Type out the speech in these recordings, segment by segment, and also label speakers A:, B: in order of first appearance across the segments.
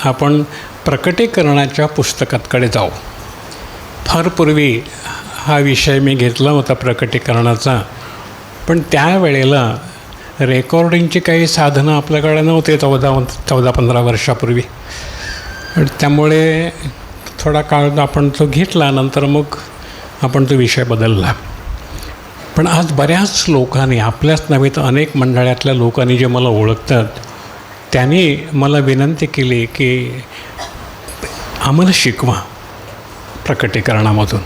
A: आपण प्रकटीकरणाच्या पुस्तकाकडे जाऊ. फार पूर्वी हा विषय मी घेतला होता प्रकटीकरणाचा, पण त्यावेळेला रेकॉर्डिंगची काही साधनं आपल्याकडे नव्हते 14-15 वर्षापूर्वी. त्यामुळे थोडा काळ आपण तो घेतला, नंतर मग आपण तो विषय बदलला. पण आज बऱ्याच लोकांनी, आपल्याच नव्हे तर अनेक मंडळातल्या लोकांनी जे मला ओळखतात, त्यांनी मला विनंती केली की आम्हाला शिकवा प्रकटीकरणामधून.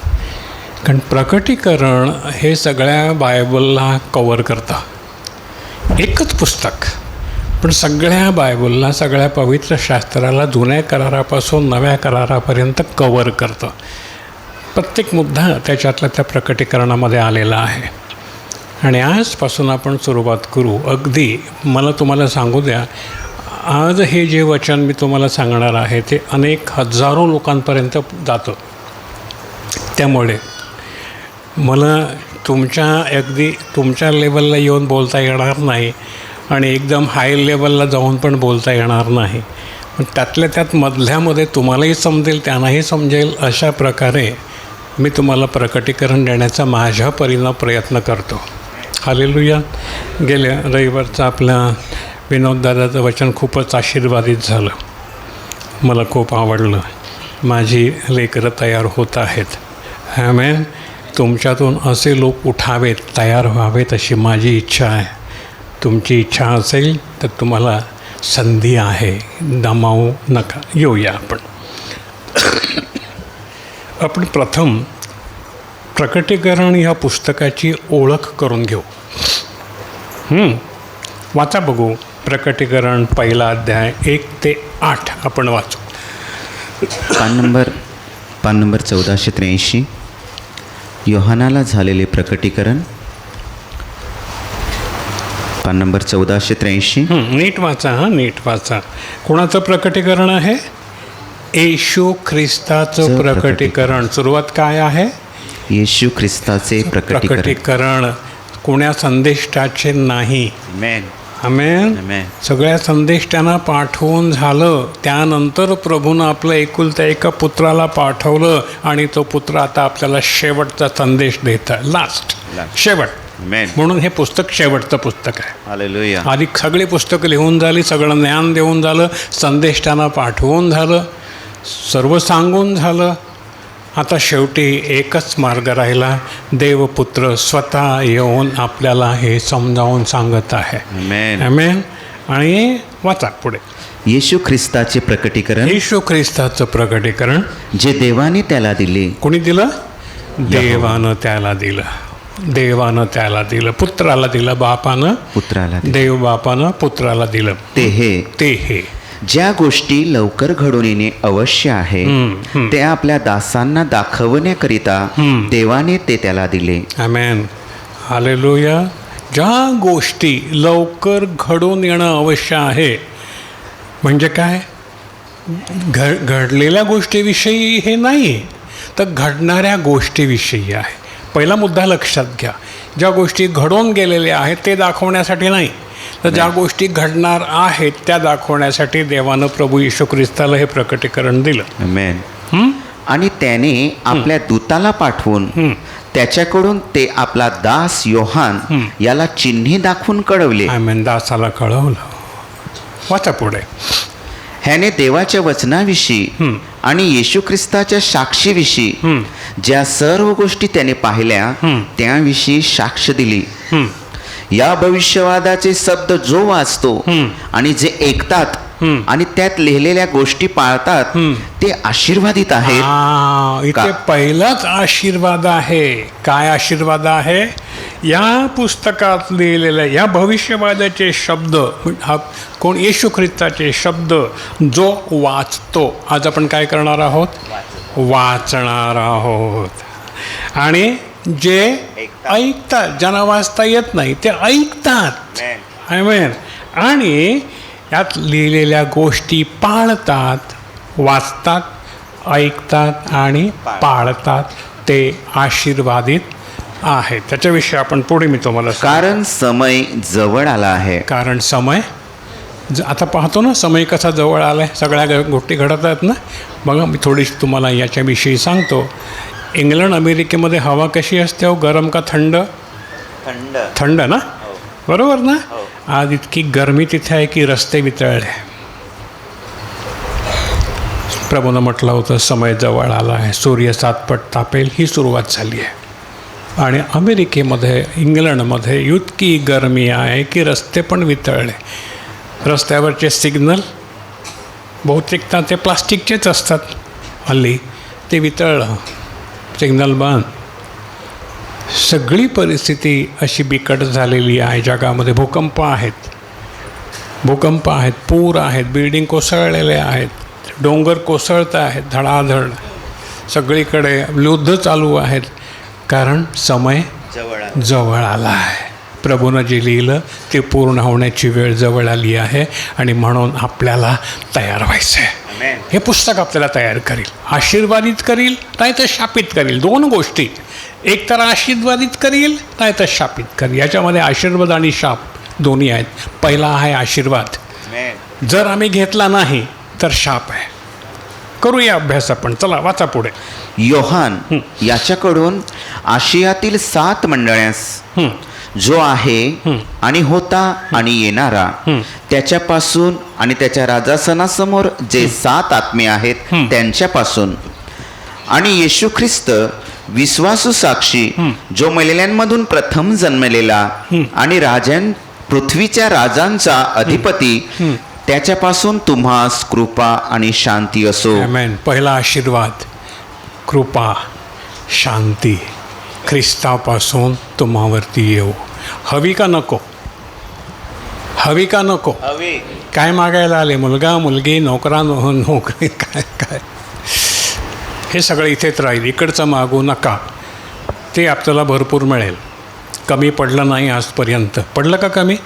A: कारण प्रकटीकरण हे सगळ्या बायबलला कवर करतं. एकच पुस्तक, पण सगळ्या बायबलला, सगळ्या पवित्र शास्त्राला जुन्या करारापासून नव्या करारापर्यंत कवर करतं. प्रत्येक मुद्दा त्याच्यातल्या त्या प्रकटीकरणामध्ये आलेला आहे. आणि आजपासून आपण सुरुवात करू. अगदी मला तुम्हाला सांगू द्या, आज हे जे वचन मी तुम्हाला सांगणार आहे ते अनेक हजारो लोकांपर्यंत जातं. त्यामुळे मला अगदी तुमच्या लेवलला येऊन बोलता येणार नाही आणि एकदम हाय लेवलला जाऊन पण बोलता येणार नाही. पण त्यातल्या त्यात मधल्यामध्ये तुम्हालाही समजेल, त्यांनाही समजेल, अशा प्रकारे मी तुम्हाला प्रकटीकरण देण्याचा माझ्या परीनं प्रयत्न करतो. हालेलुया. गेल्या रविवारचं आपल्या विनोददादाचं वचन खूपच आशीर्वादित झालं. मला खूप आवडलं. माझी लेकरं तयार होत आहेत. आमेन. तुमच्यातून असे लोक उठावेत, तयार व्हावेत अशी माझी इच्छा आहे. तुमची इच्छा असेल तर तुम्हाला संधी आहे, दमावू नका. येऊया आपण प्रथम प्रकटीकरण या पुस्तकाची ओळख करून घेऊ. वाचा बघू. प्रकटीकरण पहिला अध्याय 1 ते 8 आपण वाचू.
B: पान नंबर 1483. योहानाला झालेले प्रकटीकरण. पान नंबर 1483.
A: नीट वाचा. नीट वाचा. कोणाचं प्रकटीकरण आहे? येशू ख्रिस्ताचं प्रकटीकरण. सुरुवात काय आहे?
B: येशू ख्रिस्ताचे प्रकटीकरण.
A: कोण्या संदेष्टाचे नाही. आमेन. सगळ्या संदेष्टांना पाठवून झालं. त्यानंतर प्रभूनं आपलं एकुलत्या एका पुत्राला पाठवलं आणि तो पुत्र आता आपल्याला शेवटचा संदेश देत आहे. शेवट. म्हणून हे पुस्तक शेवटचं पुस्तक आहे.
B: हालेलुया.
A: आधी सगळी पुस्तकं लिहून झाली, सगळं ज्ञान देऊन झालं, संदेष्टांना पाठवून झालं, सर्व सांगून झालं. आता शेवटी एकच मार्ग राहिला. देवपुत्र स्वतः येऊन आपल्याला हे समजावून सांगत आहे. आमेन. आणि वाचा पुढे.
B: येशू ख्रिस्ताचे प्रकटीकरण.
A: येशू ख्रिस्ताचं प्रकटीकरण
B: जे देवाने त्याला दिले.
A: कोणी दिलं? देवानं त्याला दिलं. देवानं त्याला दिलं. पुत्राला दिलं. बापानं
B: पुत्राला.
A: देव बापानं पुत्राला दिलं. ते हे
B: ज्या गोष्टी लवकर घडून येणे अवश्य आहे ते आपल्या दासांना दाखवण्याकरिता देवाने ते त्याला दिले.
A: आमेन. हालेलुया. ज्या गोष्टी लवकर घडून येणं अवश्य आहे म्हणजे काय? घडलेल्या गोष्टीविषयी हे नाही, तर घडणाऱ्या गोष्टीविषयी आहे. पहिला मुद्दा लक्षात घ्या. ज्या गोष्टी घडून गेलेल्या आहेत ते दाखवण्यासाठी नाही, तर ज्या गोष्टी घडणार आहेत त्या दाखवण्यासाठी देवानं प्रभू येशू ख्रिस्ताला हे प्रकटीकरण दिलं.
B: आमेन. आणि त्याने आपल्या दूताला पाठवून त्याच्याकडून ते आपला दास योहान याला चिन्हे दाखवून कळवले.
A: आमेन. दासाला कळवलं. वाचा पुढे.
B: ह्याने देवाच्या वचनाविषयी आणि येशू ख्रिस्ताच्या साक्षीविषयी ज्या सर्व गोष्टी त्याने पाहिल्या त्याविषयी साक्ष दिली. या भविष्यवादाचे शब्द जो वाचतो आणि जे ऐकतात आणि त्यात लिहिलेल्या गोष्टी पाळतात ते आशीर्वादित आहेत.
A: इथे पहिलाच आशीर्वाद आहे. काय आशीर्वाद आहे? या पुस्तकात लिहिलेल्या या भविष्यवादाचे शब्द, हा कोण? येशू ख्रिस्ताचे शब्द जो वाचतो. आज आपण काय करणार आहोत? वाचणार आहोत. आणि जे ऐकतात, ज्यांना वाचता येत नाही ते ऐकतात. आमेन. आणि यात लिहिलेल्या गोष्टी पाळतात. वाचतात, ऐकतात आणि पाळतात. ते आशीर्वादित आहे. त्याच्याविषयी आपण पुढे मी तुम्हाला
B: कारण समय जवळ आला आहे.
A: कारण समय आता पाहतो ना समय कसा जवळ आला आहे, सगळ्या गोष्टी घडत आहेत ना. बघा मी थोडीशी तुम्हाला याच्याविषयी सांगतो. इंग्लंड अमेरिकेमध्ये हवा कशी असते हो, गरम का थंड?
B: थंड.
A: थंड ना, बरोबर ना. आज इतकी गरमी तिथे आहे की रस्ते वितळले. प्रभूनं म्हटलं होतं समय जवळ आला आहे, सूर्य 7 पट तापेल, ही सुरुवात झाली आहे. आणि अमेरिकेमध्ये, इंग्लंडमध्ये इतकी गरमी आहे की रस्ते पण वितळले. रस्त्यावरचे सिग्नल बहुतेकदा ते प्लास्टिकचेच असतात हल्ली, ते वितळलं, सिग्नल बंद. सगळी परिस्थिती अशी बिकट झालेली आहे जगामध्ये. भूकंप आहेत, पूर आहेत, बिल्डिंग कोसळलेले आहेत, डोंगर कोसळत आहेत धडाधड, सगळीकडे युद्ध चालू आहेत. कारण समय जवळ आला आहे. प्रभूनं जे लिहिलं ते पूर्ण होण्याची वेळ जवळ आली आहे आणि म्हणून आपल्याला तयार व्हायचं आहे. हे पुस्तक आपल्याला तयार करील, आशीर्वादित करील, नाही तर शापित करील. 2 गोष्टी, एक तर आशीर्वादित करील, नाही तर शापित करील. याच्यामध्ये आशीर्वाद आणि शाप दोन्ही आहेत. पहिला आहे आशीर्वाद, जर आम्ही घेतला नाही तर शाप आहे. करूया अभ्यास आपण, चला वाचा पुढे.
B: योहान याच्याकडून आशियातील 7 मंडळांस जो आहे आणि होता आणि येणारा, त्याच्यापासून आणि त्याच्या राजासनासमोर जे 7 आत्मे आहेत त्यांच्यापासून, आणि येशू ख्रिस्त विश्वासू साक्षी जो मेलेल्यांमधून प्रथम जन्मलेला आणि पृथ्वीच्या राजांचा अधिपती, त्याच्यापासून तुम्हास कृपा आणि शांती असो.
A: आमेन. पहिला आशीर्वाद, कृपा शांती ख्रिस्तापासून तुम्हावरती येऊ. हवी का नको? हवी का नको? काय मागायला आले? मुलगा मुलगी, नोकरी, काय काय हे सगळं इथेच राहील. इकडचं मागू नका, ते आपल्याला भरपूर मिळेल. कमी पडलं नाही आजपर्यंत. पडलं का कमी?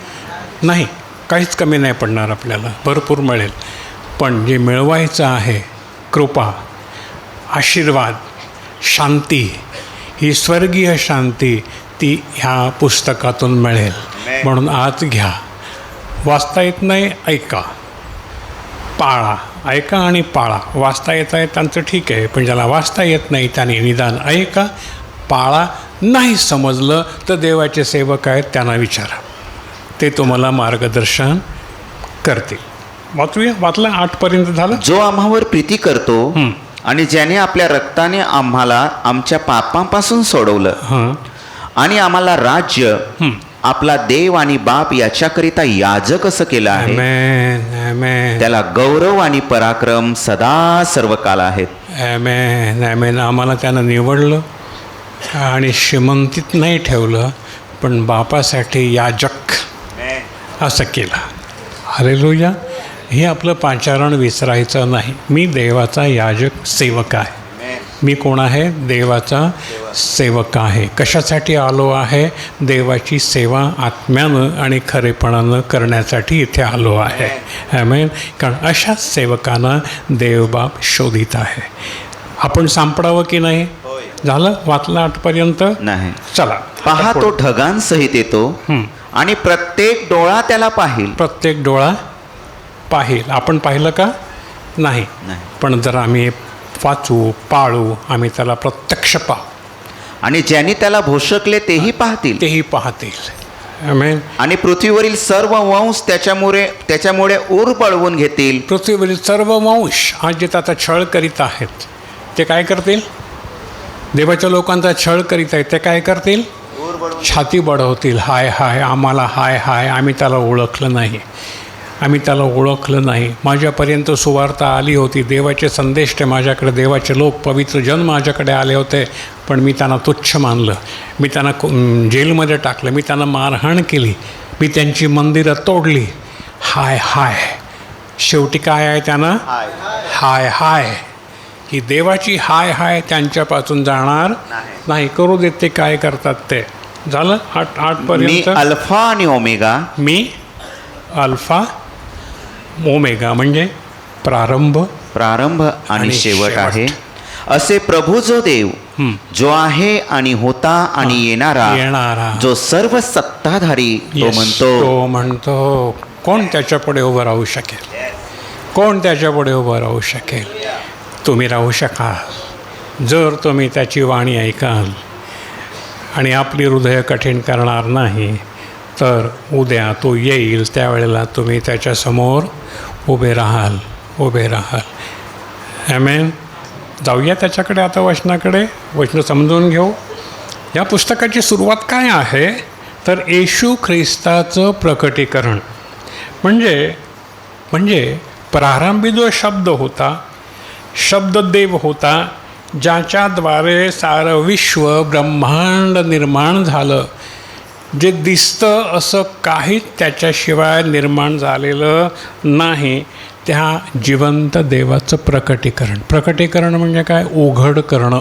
A: नाही, काहीच कमी नाही पडणार, आपल्याला भरपूर मिळेल. पण जे मिळवायचं आहे, कृपा, आशीर्वाद, शांती, ही स्वर्गीय शांती, ती ह्या पुस्तकातून मिळेल. म्हणून आज घ्या. वाचता येत नाही, ऐका, पाळा. ऐका आणि पाळा. वाचता येत आहे त्यांचं ठीक आहे, पण ज्याला वाचता येत नाही त्याने निदान ऐका, पाळा. नाही समजलं तर देवाचे सेवक आहेत, त्यांना विचारा, ते तुम्हाला मार्गदर्शन करतील. वाचलं 8पर्यंत झालं.
B: जो आम्हावर प्रीती करतो आणि ज्याने आपल्या रक्ताने आम्हाला आमच्या पापांपासून सोडवलं आणि आम्हाला राज्य, आपला देव आणि बाप याच्याकरिता याजक असं केलं आहे,
A: आमेन, आमेन,
B: त्याला गौरव आणि पराक्रम सदा सर्वकाल आहेत.
A: आमेन, आमेन. आम्हाला त्यानं निवडलं आणि श्रीमंतीत नाही ठेवलं, पण बापासाठी याजक असं केलं. हालेलुया. हे आपलं पाचारण विसरायचं नाही. मी देवाचा याजक सेवक आहे. मी कोण आहे? देवाचा सेवक आहे. कशासाठी आलो आहे? देवाची सेवा आत्म्यानं आणि खरेपणानं करण्यासाठी इथे आलो आहे. आमेन. कारण अशाच सेवकांना देवबाप शोधित आहे. आपण सापडावं की नाही? झालं? वाचलं 8पर्यंत?
B: नाही.
A: चला.
B: पहा, तो ढगांसहित येतो आणि प्रत्येक डोळा त्याला पाहिल.
A: प्रत्येक डोळा पाहिल. आपण पाहिलं का? नाही. पण जर आम्ही वाचू, पाळू, आम्ही त्याला प्रत्यक्ष पाहू.
B: आणि ज्यांनी त्याला भोषकले तेही पाहतील.
A: तेही पाहतील. आमेन.
B: आणि पृथ्वीवरील सर्व वंश त्याच्यामुळे ऊर बळवून घेतील.
A: पृथ्वीवरील सर्व वंश आज जे आता छळ करीत आहेत, ते काय करतील? देवाच्या लोकांचा छळ करीत आहेत, ते काय करतील? छाती बढवतील. हाय हाय, आम्हाला हाय हाय, आम्ही त्याला ओळखलं नाही, आम्ही त्याला ओळखलं नाही. माझ्यापर्यंत सुवार्ता आली होती, देवाचे संदेश ते माझ्याकडे, देवाचे लोक, पवित्र जन माझ्याकडे आले होते, पण मी त्यांना तुच्छ मानलं. मी त्यांना जेलमध्ये टाकलं, मी त्यांना मारहाण केली, मी त्यांची मंदिरं तोडली. हाय हाय. शेवटी काय आहे त्यांना? हाय हाय. ही देवाची हाय हाय त्यांच्यापासून जाणार नाही. करू देत ते काय करतात ते. झालं 8पर्यंत.
B: मी अल्फा आणि ओमेगा.
A: मी अल्फा ओमेगा म्हणजे प्रारंभ
B: आणि शेवट आहे, असे प्रभू जो देव, जो आहे आणि होता आणि येणारा, जो सर्व सत्ताधारी, तो म्हणतो.
A: कोण त्याच्यापुढे उभं राहू शकेल? कोण त्याच्यापुढे उभं राहू शकेल? तुम्ही राहू शकाल जर तुम्ही त्याची वाणी ऐकाल आणि आपली हृदय कठीण करणार नाही. तर उद्या तो येईल, त्यावेळेला तुम्ही त्याच्यासमोर उभे राहाल. आमेन. जाऊया त्याच्याकडे आता, वचनाकडे. वचन समजून घेऊ. या पुस्तकाची सुरुवात काय आहे तर येशू ख्रिस्ताचं प्रकटीकरण. म्हणजे प्रारंभी जो शब्द होता, शब्ददेव होता, ज्याच्याद्वारे सारं विश्व ब्रह्मांड निर्माण झालं. जे दिसतं असं काहीच त्याच्याशिवाय निर्माण झालेलं नाही. त्या जिवंत देवाचं प्रकटीकरण. प्रकटीकरण म्हणजे काय? उघड करणं.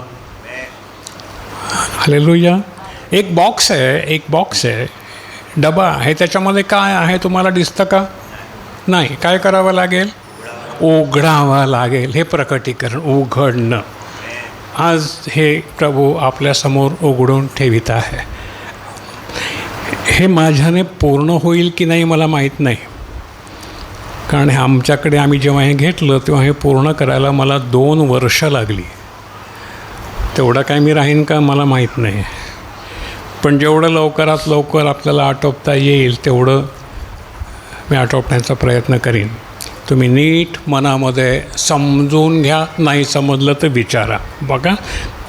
A: हालेलुया. एक बॉक्स आहे, डबा आहे, त्याच्यामध्ये काय आहे तुम्हाला दिसतं का? नाही. काय करावं लागेल? उघडावं लागेल. हे प्रकटीकरण, उघडणं. आज हे प्रभू आपल्यासमोर उघडून ठेवित आहे. हे माझ्याने पूर्ण होईल की नाही मला माहीत नाही, कारण आमच्याकडे आम्ही जेव्हा हे घेतलं तेव्हा हे पूर्ण करायला मला 2 वर्ष लागली. तेवढं काय मी राहीन का मला माहीत नाही, पण जेवढं लवकरात लवकर आपल्याला आटोपता येईल तेवढं मी आटोपण्याचा प्रयत्न करीन. तुम्ही नीट मनामध्ये समजून घ्या. नाही समजलं तर विचारा. बघा,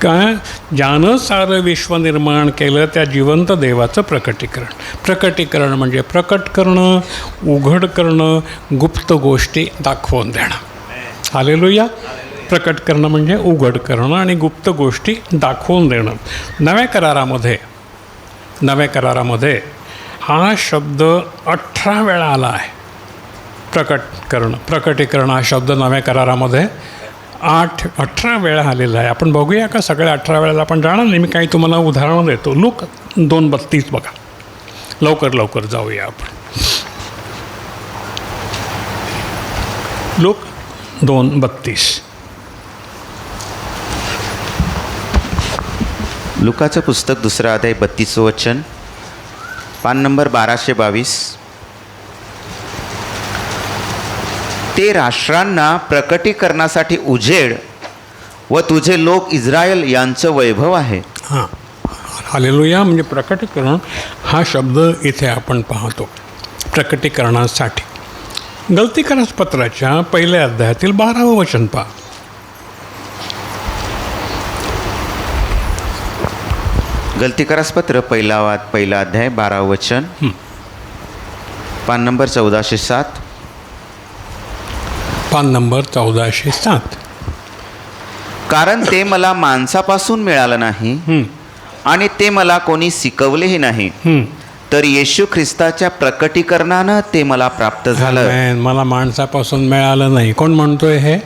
A: काय ज्यानं सारं विश्व निर्माण केलं त्या जिवंत देवाचं प्रकटीकरण. प्रकटीकरण म्हणजे प्रकट करणं, उघड करणं, गुप्त गोष्टी दाखवून देणं. हालेलुया. प्रकट करणं म्हणजे उघड करणं आणि गुप्त गोष्टी दाखवून देणं. नव्या करारामध्ये हा शब्द 18 वेळा आला आहे. प्रकटीकरण हा शब्द नव्या करारामध्ये 18 वेळा आलेला आहे. आपण बघूया का सगळ्या 18 वेळेला? आपण जाणार नाही, मी काही तुम्हाला उदाहरणं देतो. लूक 2:32 बघा. लवकर जाऊया आपण. लूक 2:32.
B: लुकाचं पुस्तक 2 अध्याय 32 वचन, पान नंबर 1222. ते राष्ट्रांना प्रकटीकरणासाठी उजेड व तुझे लोक इस्रायल यांचं वैभव आहे.
A: हां, हालेलुया. म्हणजे प्रकटीकरण हा शब्द इथे आपण पाहतो. प्रकटीकरणासाठी गलतीकरस पत्राच्या 1 अध्यायातील 12वं वचन पहा.
B: गलतीकरस पत्र 1 अध्याय 12 वचन, पान नंबर 1407.
A: पान नंबर 1407.
B: कारण ते मला माणसापासून मिळालं नाही आणि ते मला कोणी शिकवलेही नाही, तर येशू ख्रिस्ताच्या प्रकटीकरणानं ते मला प्राप्त झालं.
A: मला माणसापासून मिळालं नाही. कोण म्हणतोय हे?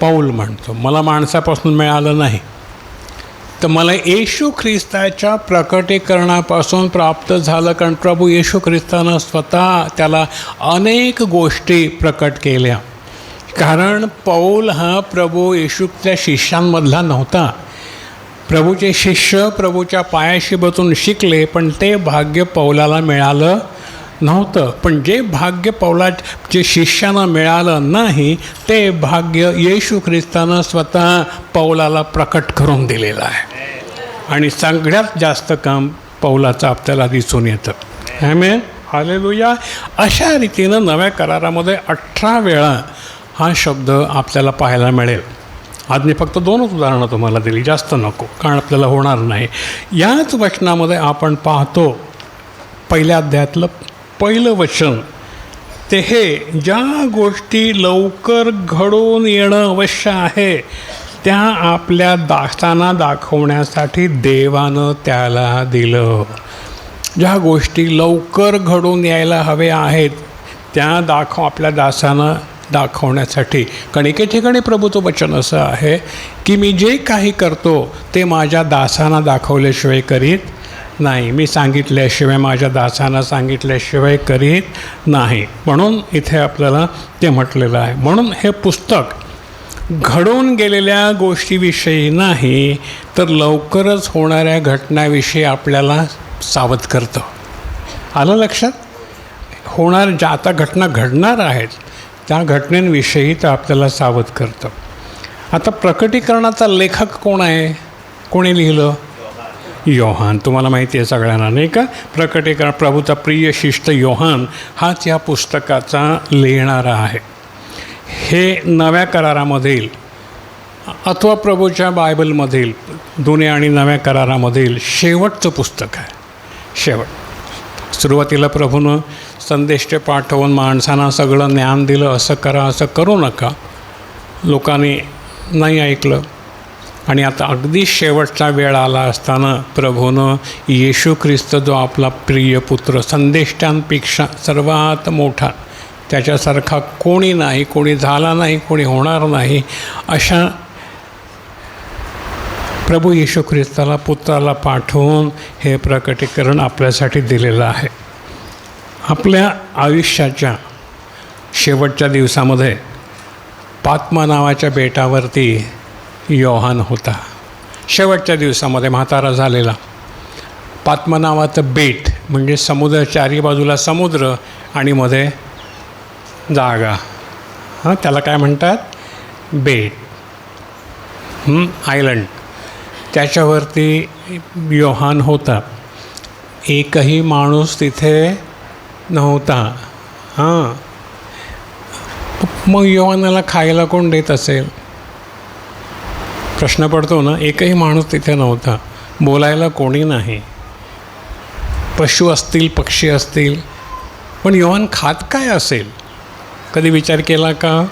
A: पौल म्हणतो. मला माणसापासून मिळालं नाही, तर मला येशू ख्रिस्ताच्या प्रकटीकरणापासून प्राप्त झालं. कारण प्रभू येशू ख्रिस्तानं स्वतः त्याला अनेक गोष्टी प्रकट केल्या. कारण पौल हा प्रभू येशूच्या शिष्यांमधला नव्हता. प्रभूचे शिष्य प्रभूच्या पायाशी बसून शिकले, पण ते भाग्य पौलाला मिळालं नव्हतं. पण जे भाग्य जे शिष्यांना मिळालं नाही, ते भाग्य येशू ख्रिस्तानं स्वतः पौलाला प्रकट करून दिलेलं आहे. आणि सगळ्यात जास्त काम पौलाचं आपल्याला दिसून येतं. आमेन. हालेलुया. अशा रीतीनं नव्या करारामध्ये 18 वेळा हा शब्द आपल्याला पाहायला मिळेल. आज मी फक्त 2च उदाहरणं तुम्हाला दिली, जास्त नको, कारण आपल्याला होणार नाही. याच वचनामध्ये आपण पाहतो 1 अध्यायातलं 1 वचन, ते हे ज्या गोष्टी लवकर घडून येणं अवश्य आहे त्या आपल्या दासांना दाखवण्यासाठी देवानं त्याला दिलं. ज्या गोष्टी लवकर घडून यायला हव्या आहेत त्या आपल्या दासांना दाखवण्यासाठी. कारण एके ठिकाणी प्रभूचं वचन असं आहे की मी जे काही करतो ते माझ्या दासांना दाखवल्याशिवाय करीत नाही. मी सांगितल्याशिवाय, माझ्या दासांना सांगितल्याशिवाय करीत नाही. म्हणून इथे आपल्याला ते म्हटलेलं आहे. म्हणून हे पुस्तक घडून गेलेल्या गोष्टीविषयी नाही, तर लवकरच होणाऱ्या घटनाविषयी आपल्याला सावध करतं. आलं लक्षात? होणार ज्या आता घटना घडणार आहेत त्या घटनेविषयी ते आपल्याला सावध करतं. आता प्रकटीकरणाचा लेखक कोण आहे? कोणी लिहिलं? योहान. तुम्हाला माहिती आहे सगळ्यांना, नाही का? प्रकटीकरण, प्रभूचा प्रिय शिष्य योहान हाच या पुस्तकाचा लिहिणारा आहे. हे नव्या करारामधील अथवा प्रभूच्या बायबलमधील जुन्या आणि नव्या करारामधील शेवटचं पुस्तक आहे. शेवट. सुरुवातीला प्रभूनं संदेश पाठवून माणसांना सगळं ज्ञान दिलं, असं करा, असं करू नका. लोकांनी नाही ऐकलं. आणि आता अगदी शेवटचा वेळ आला असताना प्रभूनं येशू ख्रिस्त जो आपला प्रिय पुत्र, संदेष्टांपेक्षा सर्वात मोठा, त्याच्यासारखा कोणी नाही, कोणी झाला नाही, कोणी होणार नाही, अशा प्रभू येशू ख्रिस्ताला, पुत्राला पाठवून हे प्रकटीकरण आपल्यासाठी दिलेलं आहे. आपल्या आयुष्याच्या शेवटच्या दिवसामध्ये पात्मा नावाच्या बेटावरती योहान होता. शेवटच्या दिवसामध्ये म्हातारा झालेला. पात्मा नावाचं बेट म्हणजे समुद्र, चारी बाजूला समुद्र आणि मध्ये जागा. त्याला काय म्हणतात? बेट, आयलंड. त्याच्यावरती योहान होता. एकही माणूस तिथे नव्हता. मग योहानाला खायला कोण देत असेल? प्रश्न पडतो ना. एकही माणूस तिथे नव्हता. बोलायला कोणी नाही. पशु असतील, पक्षी असतील, पण योहान खात काय असेल? कधी विचार केला का?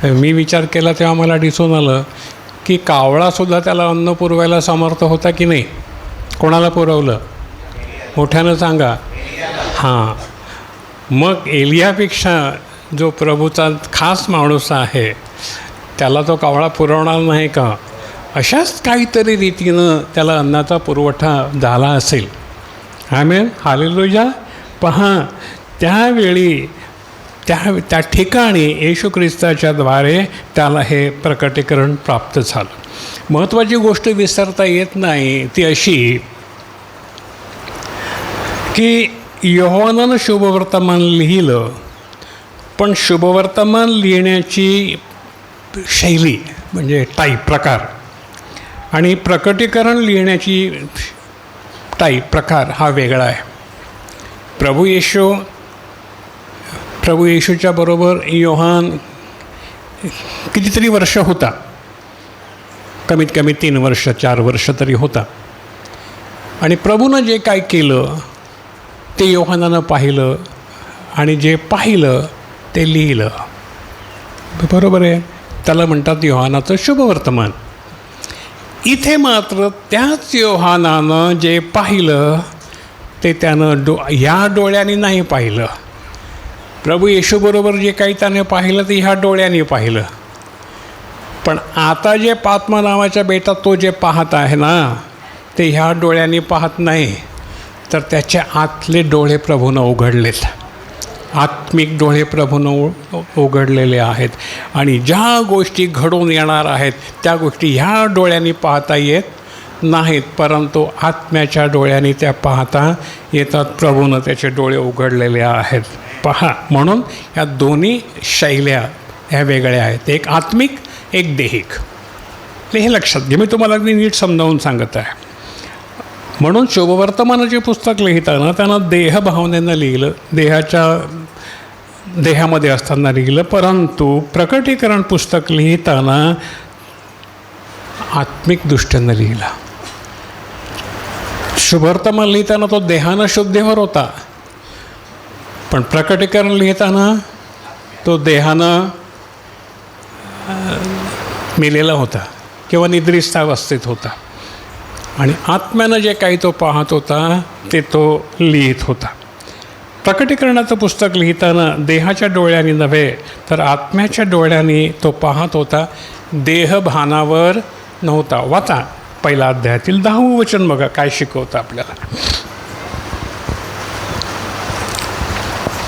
A: मी विचार केला तेव्हा मला दिसून आलं की कावळासुद्धा त्याला अन्न पुरवायला समर्थ होता की नाही? कोणाला पुरवलं? मोठ्यानं सांगा. मग एलियापेक्षा जो प्रभूचा खास माणूस आहे त्याला तो कावळा पुरवणार नाही का? अशाच काहीतरी रीतीनं त्याला अन्नाचा पुरवठा झाला असेल. आमेन, हालेलुया. पहा, त्यावेळी त्या ठिकाणी येशू ख्रिस्ताच्याद्वारे त्याला हे प्रकटीकरण प्राप्त झालं. महत्त्वाची गोष्ट विसरता येत नाही ती अशी की योहानानं शुभवर्तमान लिहिलं, पण शुभवर्तमान लिहिण्याची शैली म्हणजे प्रकार आणि प्रकटीकरण लिहिण्याची प्रकार हा वेगळा आहे. प्रभू येशूच्या बरोबर योहान कितीतरी वर्ष होता. कमीत कमी 3 वर्ष 4 वर्ष तरी होता. आणि प्रभूनं जे काय केलं ते योहानानं पाहिलं आणि जे पाहिलं ते लिहिलं. बरोबर आहे. त्याला म्हणतात योहानाचं शुभवर्तमान. इथे मात्र त्याच योहानानं जे पाहिलं ते त्यानं ह्या डोळ्यांनी नाही पाहिलं. प्रभू येशूबरोबर जे काही त्याने पाहिलं ते ह्या डोळ्यांनी पाहिलं. पण आता जे पात्मा नावाच्या बेटात तो जे पाहत आहे ना ते ह्या डोळ्यांनी पाहत नाही, तर त्याचे आतले डोळे प्रभूनं उघडलेत. आत्मिक डोळे प्रभूनं उघडलेले आहेत. आणि ज्या गोष्टी घडून येणार आहेत त्या गोष्टी ह्या डोळ्यांनी पाहता येत नाहीत, परंतु आत्म्याच्या डोळ्यांनी त्या पाहता येतात. प्रभूनं त्याचे डोळे उघडलेले आहेत. पहा, म्हणून ह्या दोन्ही शैल्या ह्या वेगळ्या आहेत. एक आत्मिक, एक देहिक. हे लक्षात घे. मी तुम्हाला अगदी नीट समजावून सांगत आहे. म्हणून शुभवर्तमानाचे पुस्तक लिहिताना त्यानं देहभावनेनं लिहिलं, देहामध्ये असताना लिहिलं. परंतु प्रकटीकरण पुस्तक लिहिताना आत्मिक दृष्टीनं लिहिलं. शुभवर्तमान लिहिताना तो देहानं शुद्धीवर होता, पण प्रकटीकरण लिहिताना तो देहानं मेलेला होता किंवा निद्रिस्तावस्थेत होता. आणि आत्म्यानं जे काही तो पाहत होता ते तो लिहित होता. प्रकटीकरणाचं पुस्तक लिहिताना देहाच्या डोळ्यांनी नव्हे तर आत्म्याच्या डोळ्यांनी तो पाहत होता. देहभानावर नव्हता. वाचा 1 अध्यायातील 10वं वचन बघा काय शिकवतं आपल्याला.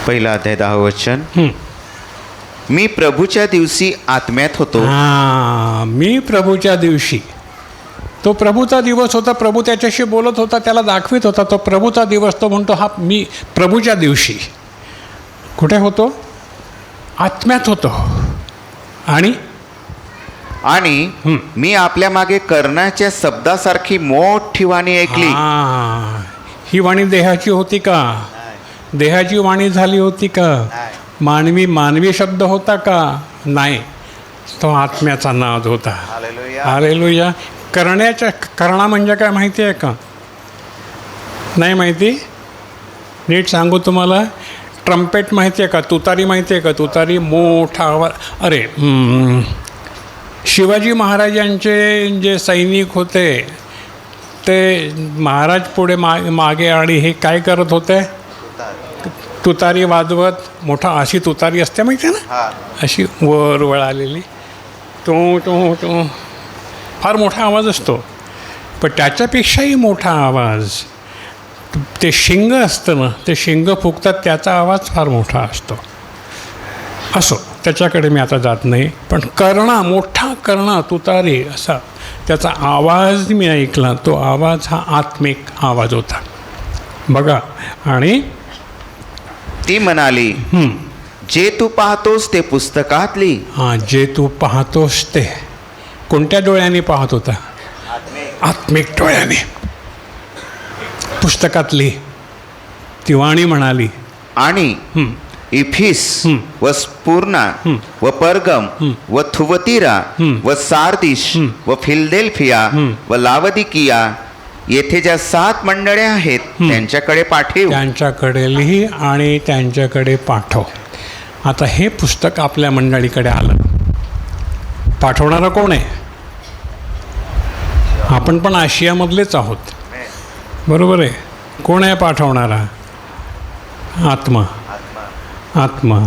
B: 1 अध्याय 10 वचन. मी प्रभूच्या दिवशी आत्म्यात होतो.
A: मी प्रभूच्या दिवशी. तो प्रभूचा दिवस होता. प्रभू त्याच्याशी बोलत होता, त्याला दाखवित होता. तो प्रभूचा दिवस. तो म्हणतो हा मी प्रभूच्या दिवशी. कुठे होतो? आत्म्यात होतो. आणि
B: मी आपल्या मागे कर्णाच्या शब्दासारखी मोठी वाणी ऐकली.
A: ही वाणी देहाची होती का? देहाची वाणी झाली होती का? मानवी शब्द होता का? नाही, तो आत्म्याचा नाद होता. हालेलुया. कर्णा म्हणजे काय माहिती आहे का? नाही माहिती? नीट सांगू तुम्हाला. ट्रम्पेट माहिती आहे का? तुतारी माहिती आहे का? तुतारी मोठा आवाज. अरे शिवाजी महाराजांचे जे सैनिक होते ते महाराज पुढे मागे आणि हे काय करत होते? तुतारी वाजवत. मोठा अशी तुतारी असते माहिती आहे ना, अशी वर वळालेली. तो फार मोठा आवाज असतो. पण त्याच्यापेक्षाही मोठा आवाज ते शिंग असतं ना, ते शिंग फुकतात, त्याचा आवाज फार मोठा असतो. असो, त्याच्याकडे मी आता जात नाही. पण कर्णा, मोठा कर्णा, तुतारी असा त्याचा आवाज मी ऐकला. तो आवाज हा आत्मिक आवाज होता बघा. आणि
B: ती म्हणाली, जे तू पाहतोस ते पुस्तकातली.
A: जे तू पाहतोस ते कोणत्या डोळ्याने पाहत होता? आत्मिक डोळ्याने. पुस्तकातली ती वाणी म्हणाली.
B: आणि इफिस व स्फुर्ना व परगम व थुवतीरा व सार्दिश व फिलदेल्फिया व लावदिकिया येथे ज्या 7 मंडळ्या आहेत त्यांच्याकडे पाठव.
A: त्यांच्याकडे लिही आणि त्यांच्याकडे पाठव. आता हे पुस्तक आपल्या मंडळीकडे आलं. पाठवणारा कोण आहे? आपण पण आशियामधलेच आहोत, बरोबर आहे. कोण आहे पाठवणारा? आत्मा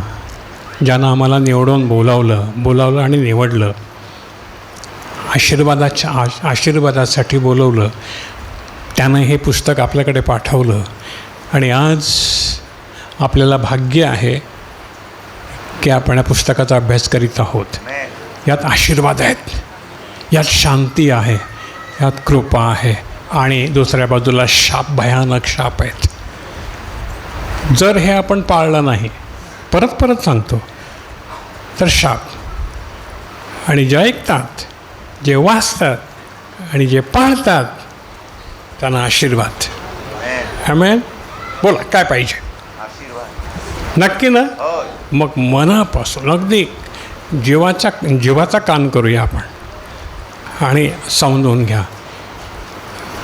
A: ज्यानं आम्हाला निवडून बोलावलं आणि निवडलं, आशीर्वादासाठी बोलवलं, त्यानं हे पुस्तक आपल्याकडे पाठवलं. आणि आज आपल्याला भाग्य आहे की आपण या पुस्तकाचा अभ्यास करीत आहोत. यात आशीर्वाद आहेत, यात शांती आहे, यात कृपा आहे. आणि दुसऱ्या बाजूला शाप, भयानक शाप आहेत. जर हे आपण पाळलं नाही, परत सांगतो, तर शाप. आणि जे ऐकतात, जे वाचतात आणि जे पाळतात त्यांना आशीर्वाद. आमेन. बोला, काय पाहिजे? नक्की ना? मग मनापासून अगदी जीवाचा कान करूया आपण आणि समजून घ्या.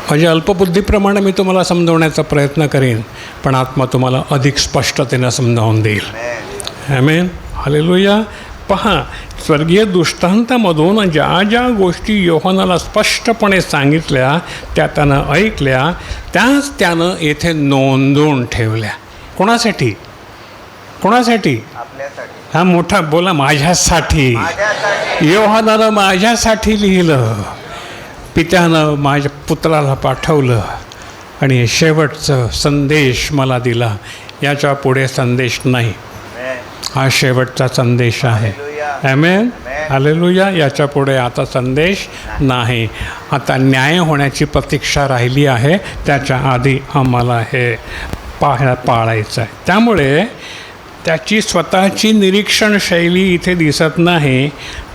A: माझ्या अल्पबुद्धीप्रमाणे मी तुम्हाला समजवण्याचा प्रयत्न करेन, पण आत्मा तुम्हाला अधिक स्पष्टतेनं समजावून देईल. आमेन. हालेलुया. पहा, स्वर्गीय दृष्टांतामधून ज्या गोष्टी योहानाला स्पष्टपणे सांगितल्या, त्या त्यानं ऐकल्या, त्याच त्यानं येथे नोंदवून ठेवल्या. कोणासाठी? हा मोठा बोला, माझ्यासाठी. योहानानं माझ्यासाठी लिहिलं. पित्यानं माझ्या पुत्राला पाठवलं आणि शेवटचं संदेश मला दिला. याच्या पुढे संदेश नाही. हा शेवटचा संदेश आहे. आमेन. हालेलुया. याच्या पुढे आता संदेश नाही. आता न्याय होण्याची प्रतीक्षा राहिली आहे. त्याच्या आधी आम्हाला हे पाळायचं आहे. त्यामुळे त्याची स्वतःची निरीक्षण शैली इथे दिसत नाही,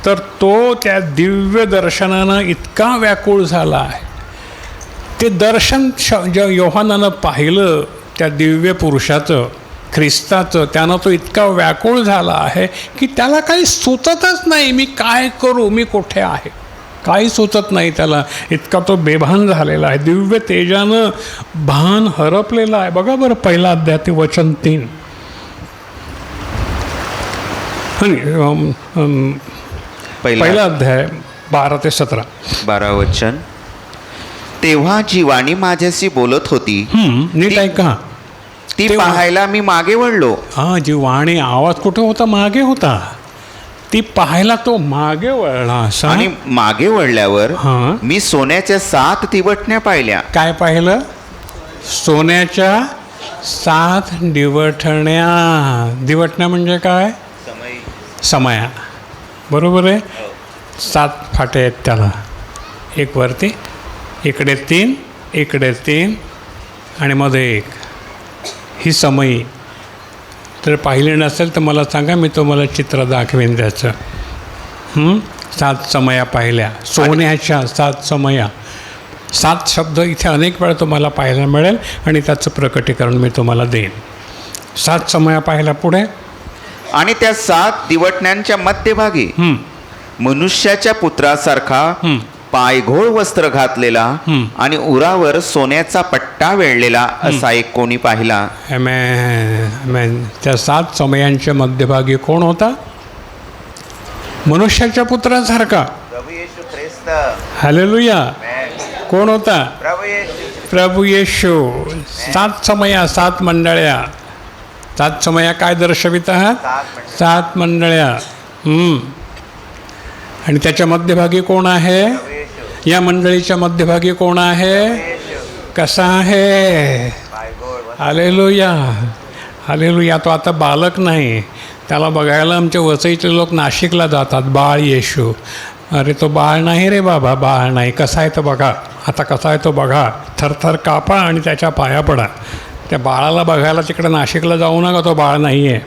A: तर तो त्या दिव्य दर्शनानं इतका व्याकुळ झाला आहे. ते दर्शन ज्या योहानानं पाहिलं, त्या दिव्य पुरुषाचं, ख्रिस्ताचं, त्यानं तो इतका व्याकुळ झाला आहे की त्याला काही सुचतच नाही. मी काय करू? मी कुठे आहे? काही सुचत नाही त्याला. इतका तो बेभान झालेला आहे. दिव्य तेजानं भान हरपलेलं आहे. बघा बरं, पहिला अध्याय ते वचन 3. पहिला अध्याय 12 ते 17.
B: 12 वचन. तेव्हा जी वाणी माझ्याशी बोलत होती,
A: नीट ऐका,
B: ती पाहायला मी मागे वळलो.
A: जी वाणी, आवाज कुठे होता? मागे होता. ती पाहायला तो मागे वळला.
B: आणि मागे वळल्यावर मी सोन्याच्या 7 दिवटण्या पाहिल्या.
A: काय पाहिलं? सोन्याच्या 7 दिवटण्या. दिवटण्या म्हणजे काय? समया. बरोबर आहे. 7 फाटे आहेत त्याला. एक वरती, इकडे 3, इकडे 3 आणि मध्ये 1. ही समयी तर पाहिले नसेल तर मला सांगा, मी तुम्हाला चित्र दाखवेन त्याचं. 7 समया पाहिल्या, सोन्याच्या 7 समया. 7 शब्द इथे अनेक वेळा तुम्हाला पाहायला मिळेल आणि त्याचं प्रकटीकरण मी तुम्हाला देईन. 7 समया पाहिल्या. पुढे
B: आणि त्या 7 दिवटण्यांच्या मध्यभागी मनुष्याच्या पुत्रासारखा पायघोळ वस्त्र घातलेला आणि उरावर सोन्याचा पट्टा वेढलेला असा एक कोणी पाहिला.
A: आमेन, आमेन. त्या 7 समयांच्या मध्यभागी कोण होता? मनुष्याच्या पुत्रासारखा.
B: प्रभू येशू ख्रिस्त.
A: हालेलुया. कोण होता?
B: प्रभू येशू.
A: प्रभू येशू. 7 समया, 7 मंडळ्या. 7 समया काय दर्शवित आहात? 7 मंडळ्या. आणि त्याच्या मध्यभागी कोण आहे? या मंडळीच्या मध्यभागी कोण आहे? कसा आहे? Hallelujah, hallelujah. तो आता बालक नाही, त्याला बघायला आमच्या वसईचे लोक नाशिकला जातात. बाळ येशू. अरे तो बाळ नाही रे बाबा, बाळ नाही. कसा आहे तो बघा, आता कसा आहे तो बघा. थरथर कापा आणि त्याच्या पाया पडा. त्या बाळाला बघायला तिकडे नाशिकला जाऊ नका, तो बाळ नाही आहे.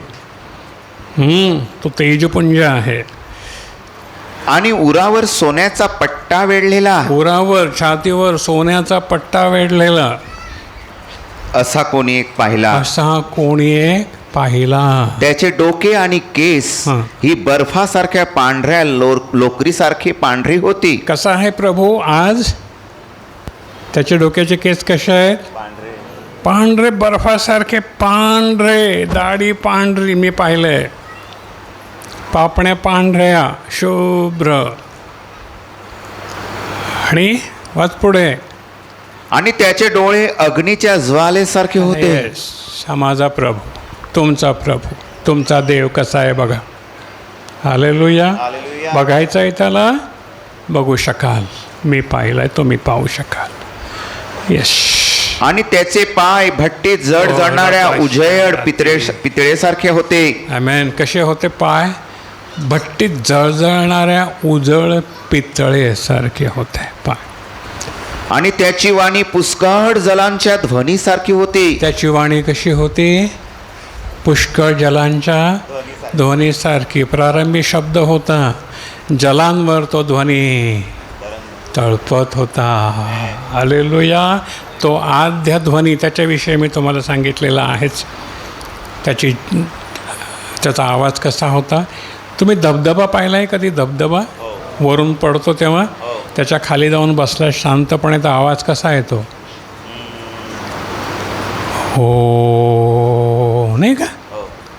A: तो तेजपुंज आहे.
B: आणि उरावर सोन्याचा पट्टा वेढलेला.
A: उरावर, छातीवर सोन्याचा पट्टा वेढलेला
B: असा कोणी एक पाहिला.
A: असा कोणी एक पाहिला.
B: त्याचे डोके आणि केस ही बर्फासारख्या पांढऱ्या लोकरीसारखी पांढरी होती.
A: कसा आहे प्रभू आज? त्याचे डोक्याचे केस कसे आहेत? पांढरे, बर्फासारखे पांढरे. दाढी पांढरी, मी पाहिलंय. पापण्या पांढऱ्या, शुभ्र. आणि वाच पुढे.
B: आणि त्याचे डोळे अग्नीच्या ज्वालेसारखे होते.
A: माझा प्रभू, तुमचा प्रभू, तुमचा देव कसा आहे बघा. हालेलुया. बघायचं आहे त्याला, बघू शकाल. मी पाहिलाय, तुम्ही पाहू शकाल. यश.
B: आणि त्याचे पाय भट्टीत जड जळणाऱ्या उजळ पितळेसारखे होते.
A: आमेन. कसे होते पाय? भट्टीत जळजळणाऱ्या उजळ पितळेसारखे होते पाय.
B: आणि त्याची वाणी पुष्कळ जलांच्या ध्वनीसारखी होती.
A: त्याची वाणी कशी होती? पुष्कळ जलांच्या ध्वनीसारखी. प्रारंभी शब्द होता, जलांवर तो ध्वनी तळपत होता. हालेलुया. तो आद्य ध्वनी, त्याच्याविषयी मी तुम्हाला सांगितलेला आहेच. त्याचा आवाज कसा होता? तुम्ही धबधबा पाहिला आहे कधी? धबधबा वरून पडतो तेव्हा त्याच्या खाली जाऊन बसला शांतपणे, तर आवाज कसा येतो? हो, नाही का?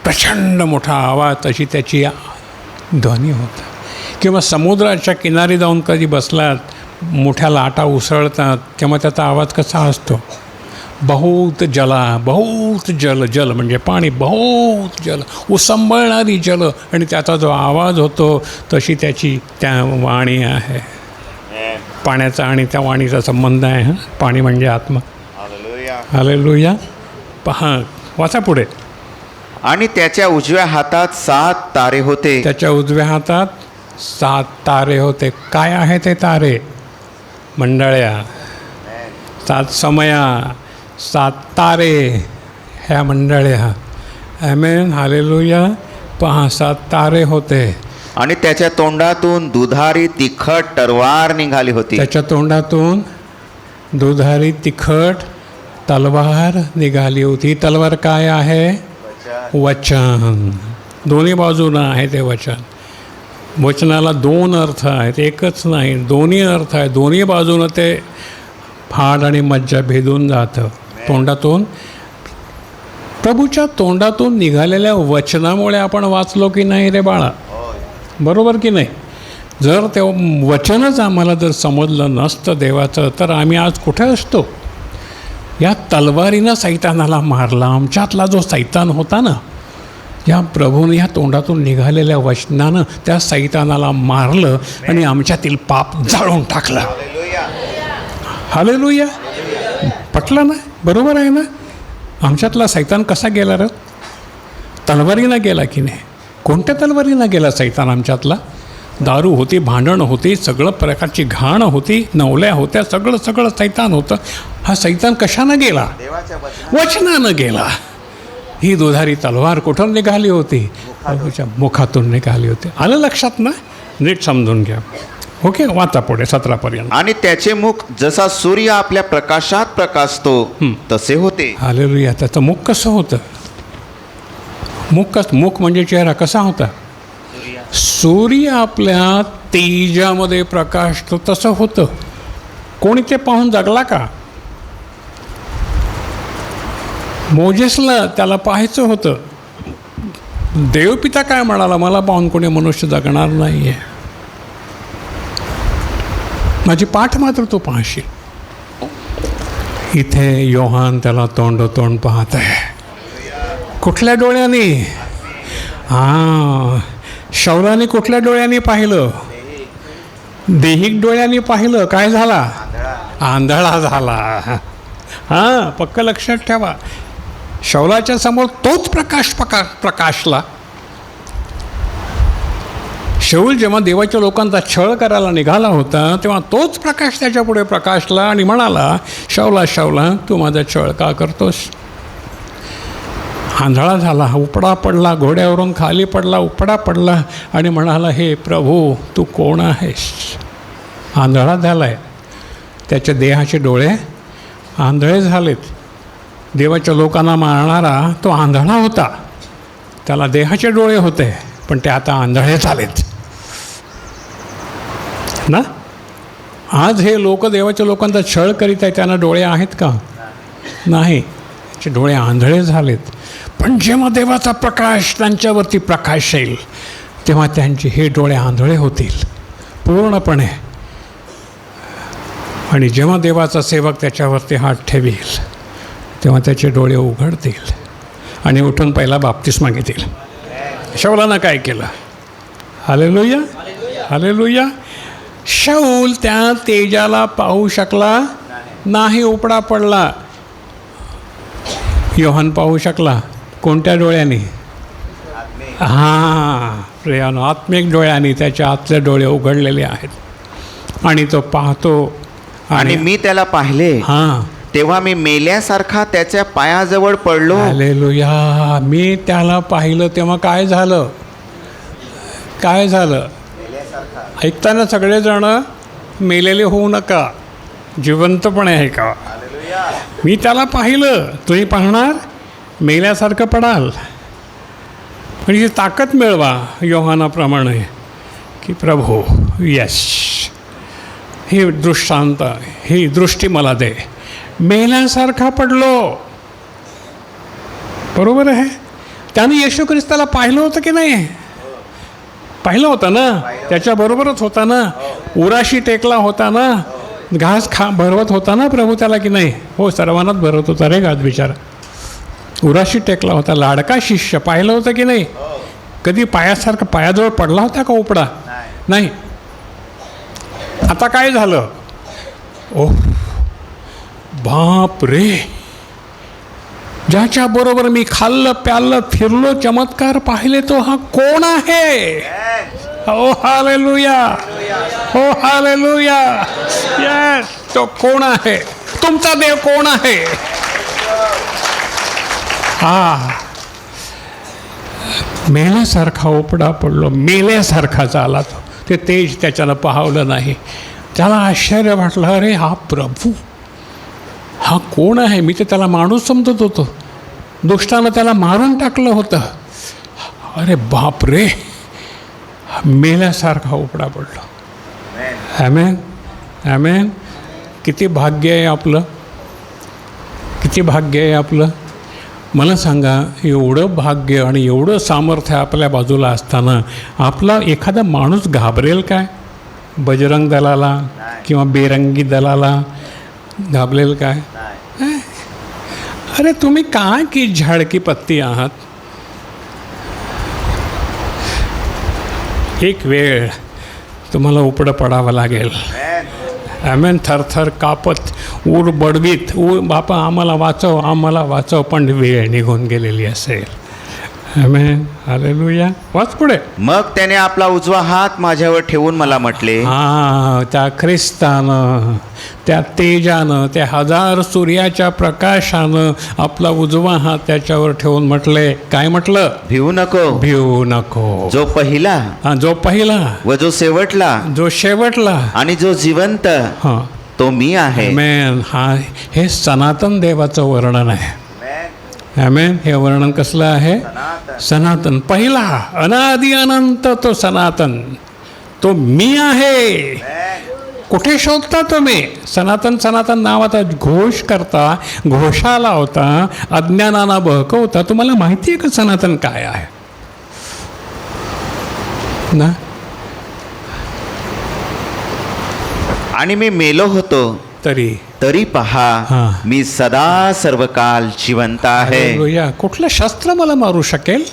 A: प्रचंड मोठा आवाज, तशी त्याची ध्वनी होता. किंवा समुद्राच्या किनारी जाऊन कधी बसलात, मोठ्या लाटा उसळतात, तेव्हा त्याचा आवाज कसा असतो? बहुत जला, बहुत जल. जल म्हणजे पाणी, बहुत जल, उसंबळणारी जल. आणि त्याचा जो आवाज होतो तशी त्याची त्या वाणी आहे. पाण्याचा आणि त्या वाणीचा संबंध आहे. पाणी म्हणजे आत्मा. हालेलुया. पहा, वाचा पुढे.
B: आणि त्याच्या उजव्या हातात 7 तारे होते.
A: त्याच्या उजव्या हातात 7 तारे होते. काय आहे ते तारे? मंडळ्या. 7 समया, 7 तारे, ह्या मंडळ्या. आमेन. हालेलुया. पहा, 7 तारे होते.
B: आणि त्याच्या तोंडातून दुधारी तिखट तलवार निघाली होती.
A: त्याच्या तोंडातून दुधारी तिखट तलवार निघाली होती. तलवार काय आहे? वचन. दोन्ही बाजूनं आहे ते वचन. वचनाला 2 अर्थ आहेत, एकच नाही, दोन्ही अर्थ आहेत. दोन्ही बाजूनं ते फाड आणि मज्जा भेदून जातं. तोंडातून, प्रभूच्या तोंडातून निघालेल्या वचनामुळे आपण वाचलो की नाही रे बाळा? बरोबर की नाही? जर ते वचनच आम्हाला जर समजलं नसतं देवाचं, तर आम्ही आज कुठे असतो? या तलवारीनं सैतानाला मारला. आमच्यातला जो सैतान होता ना, या प्रभूने या तोंडातून निघालेल्या वचनानं त्या सैतानाला मारलं आणि आमच्यातील पाप जाळून टाकलं. हालेलुया. पटलं ना? बरोबर आहे ना? आमच्यातला सैतान कसा गेला रे? तलवारीनं गेला की नाही? कोणत्या तलवारीनं गेला सैतान आमच्यातला? दारू होती, भांडण होती, सगळं प्रकारची घाण होती, नवल्या होत्या, सगळं सैतान होतं. हा सैतान कशानं गेला? वचनानं गेला. ही दुधारी तलवार कुठून निघाली होती? प्रभूच्या मुखातून निघाली होती. आलं लक्षात ना? नीट समजून घ्या. ओके, वाचा पुढे 17पर्यंत.
B: आणि त्याचे मुख जसा सूर्य आपल्या प्रकाशात प्रकाशतो तसे होते.
A: हालेलुया. त्याचं मुख कसं होतं? मुख म्हणजे चेहरा कसा होता? सूर्य आपल्या तेजामध्ये प्रकाशतो तसं होतं. कोणी ते पाहून जगला का? मोजेसला त्याला पाहायचं होतं. देवपिता काय म्हणाला? मला पाहून कोणी मनुष्य जगणार नाही आहे, माझी पाठ मात्र तू पाहशील. इथे योहान त्याला तोंड पाहत आहे. कुठल्या डोळ्याने? हां, शौलाने कुठल्या डोळ्याने पाहिलं? देहिक डोळ्याने पाहिलं. काय झाला? आंधळा झाला. हां, पक्क लक्षात ठेवा. शौलाच्या समोर तोच प्रकाशला. शौल जेव्हा देवाच्या लोकांचा छळ करायला निघाला होता तेव्हा तोच प्रकाश त्याच्या पुढे प्रकाशला आणि म्हणाला, शौला शौला, तू माझा छळ का करतोस? आंधळा झाला, उपडा पडला, घोड्यावरून खाली पडला, उपडा पडला आणि म्हणाला, हे प्रभू तू कोण आहेस? आंधळा झाला आहे. त्याच्या देहाचे डोळे आंधळे झालेत. देवाच्या लोकांना मारणारा तो आंधळा होता. त्याला देहाचे डोळे होते, पण ते आता आंधळे झालेत ना. आज हे लोक देवाच्या लोकांचा छळ करीत आहेत, त्यांना डोळे आहेत का? नाही, त्याचे डोळे आंधळे झालेत. पण जेव्हा देवाचा प्रकाश त्यांच्यावरती प्रकाश येईल तेव्हा त्यांचे हे डोळे आंधळे होतील पूर्णपणे. आणि जेव्हा देवाचा सेवक त्याच्यावरती हात ठेवील तेव्हा त्याचे डोळे उघडतील आणि उठून पहिला बाप्तिस्मा घेतील. शौलानं काय केलं? Hallelujah, hallelujah. शौल त्या तेजाला पाहू शकला नाही, उपडा पडला. योहान पाहू शकला. कोणत्या डोळ्याने? हां, प्रियानो, आत्मिक डोळ्याने त्याच्या आतले डोळे उघडलेले आहेत आणि तो पाहतो.
B: आणि मी त्याला पाहिले,
A: हां,
B: तेव्हा मी मेल्यासारखा त्याच्या पायाजवळ पडलो.
A: हालेलुया. मी त्याला पाहिलं तेव्हा काय झालं? काय झालं? ऐकताना सगळेजण मेलेले होऊ नका, जिवंतपणे आहे का? मी त्याला पाहिलं. तुम्ही पाहणार मेल्यासारखं पडाल. म्हणजे ताकद मिळवा योहानाप्रमाणे की प्रभू यश, ही दृष्टांत, ही दृष्टी मला दे. मेल्यासारखा पडलो. बरोबर आहे. त्याने येशू ख्रिस्ताला पाहिलं होतं की नाही? पाहिलं होतं ना, त्याच्याबरोबरच होता ना, उराशी टेकला होता ना, घास भरवत होता ना प्रभू त्याला की नाही? हो, सर्वांनाच भरवत होता रे घास बिचारा. उराशी टेकला होता, लाडका शिष्य. पाहिलं होतं की नाही? कधी पायासारखं पायाजवळ पडला होता का उपडा? नाही. आता काय झालं? ओ बाप रे, ज्याच्याबरोबर मी खाल्लं प्याल्लं फिरलो चमत्कार पाहिले तो हा कोण आहे? ओ हालेलुया, ओ हालेलुया. यस, तो कोण आहे? तुमचा देव कोण आहे? हा, मेल्यासारखा उपडा पडलो, मेल्यासारखा झाला तो. ते तेज त्याच्यानं पाहवलं नाही. त्याला आश्चर्य वाटलं, अरे हा प्रभू, हा कोण आहे? मी तर त्याला माणूस समजत होतो. दुष्टानं त्याला मारून टाकलं होतं. अरे बाप रे, मेल्यासारखा उपडा पडलो. ॲमेन, ॲमेन. किती भाग्य आहे आपलं, किती भाग्य आहे आपलं. मला सांगा, एवढं भाग्य आणि एवढं सामर्थ्य आपल्या बाजूला असताना आपला एखादा माणूस घाबरेल काय? बजरंग दलाला किंवा बेरंगी दलाला घाबरेल काय? अरे तुम्ही काय की झाडकी पत्ती आहात. एक वेळ तुम्हाला उपडं पडावं लागेल. ॲमेन. थरथर कापत, ऊर बडवीत, बापा आम्हाला वाचव, आम्हाला वाचव, पण वेळ निघून गेलेली असेल. आमेन. हालेलुया. वाच पुढे.
B: मग त्याने आपला उजवा हात माझ्यावर ठेवून मला म्हटले,
A: त्या ख्रिस्तानं, त्या तेजानं, त्या हजार सूर्याच्या प्रकाशानं आपला उजवा हात त्याच्यावर ठेवून म्हटले, काय म्हटलं?
B: भिवू नको.
A: भिवू नको.
B: जो पहिला
A: जो पहिला
B: व जो शेवटला
A: जो शेवटला
B: आणि जो जिवंत
A: हां
B: तो मी आहे.
A: आमेन. हे सनातन देवाचं वर्णन आहे. आमेन. हे वर्णन कसलं आहे? सनातन. पहिला, अनादि अनंत तो सनातन, तो मी आहे. कुठे शोधता तुम्ही? सनातन सनातन नावाचा घोष करता, घोषा लावता, अज्ञानाला बहकवता. तुम्हाला माहिती आहे का सनातन काय आहे ना?
B: आणि मी मेलो होतो तरी पहा,
A: हां.
B: मी सदा सर्व काल जिवंत आहे.
A: हालेलुया. कुठलं शस्त्र मला मारू शकेल?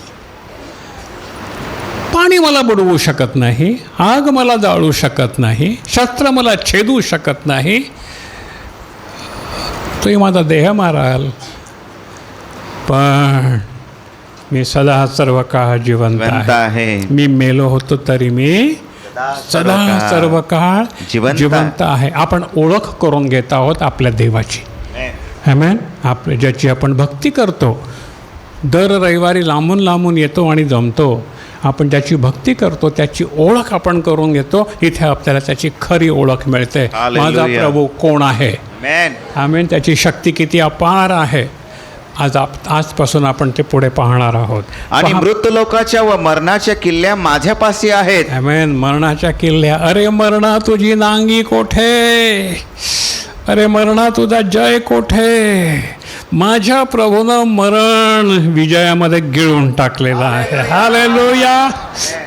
A: पाणी मला बुडवू शकत नाही, आग मला जाळू शकत नाही, शस्त्र मला छेदू शकत नाही. तुम्ही माझा देह माराल, पण मी सदा सर्व काळ जिवंत आहे. मी मेलो होतो तरी मी सदा सर्व काळ जिवंत आहे. आपण ओळख करून घेत आहोत आपल्या देवाची. आमेन. ज्याची आपण भक्ती करतो. दर रविवारी लांबून लांबून येतो आणि जमतो. आपण ज्याची भक्ती करतो त्याची ओळख आपण करून घेतो. इथे आपल्याला त्याची खरी ओळख मिळते. माझा प्रभू कोण आहे? आमेन. त्याची शक्ती किती अपार आहे. आजपासून आपण ते पुढे पाहणार आहोत.
B: आणि मृत लोकाच्या व मरणाच्या किल्ल्या माझ्यापाशी आहेत.
A: आमेन. मरणाच्या किल्ल्या. अरे मरणा तुझी नांगी कोठे? अरे मरणा तुझा जय कोठे? माझ्या प्रभूनं मरण विजयामध्ये गिळून टाकलेलं आहे. हालेलुया.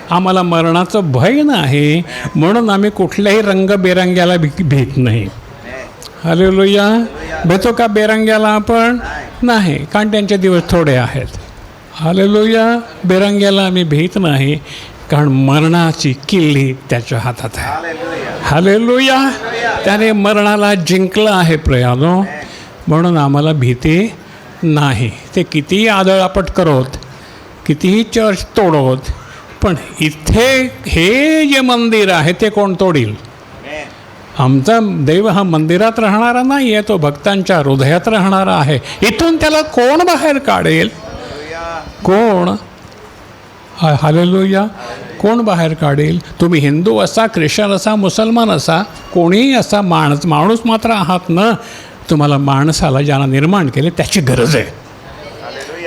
A: आम्हाला मरणाचं भय नाही, म्हणून आम्ही कुठल्याही रंगबेरंग्याला भीत नाही. हालेलुया. भेटतो का बेरंग्याला आपण? नाही, कारण त्यांचे दिवस थोडे आहेत. हालेलुया. बेरंग्याला आम्ही भीत नाही, कारण मरणाची किल्ली त्याच्या हातात आहे. हालेलुया. त्याने मरणाला जिंकलं आहे प्रियानो, म्हणून आम्हाला भीती नाही. ते कितीही आदळापट करोत, कितीही चर्च तोडवत, पण इथे हे जे मंदिर आहे ते कोण तोडील? आमचा देव हा मंदिरात राहणारा नाही आहे, तो भक्तांच्या हृदयात राहणारा आहे. इथून त्याला कोण बाहेर काढेल? कोण? हालेलुया. कोण बाहेर काढेल? तुम्ही हिंदू असा, ख्रिश्चन असा, मुसलमान असा, कोणीही असा माणूस मात्र आहात ना. तुम्हाला माणसाला ज्यानं निर्माण केले त्याची गरज आहे.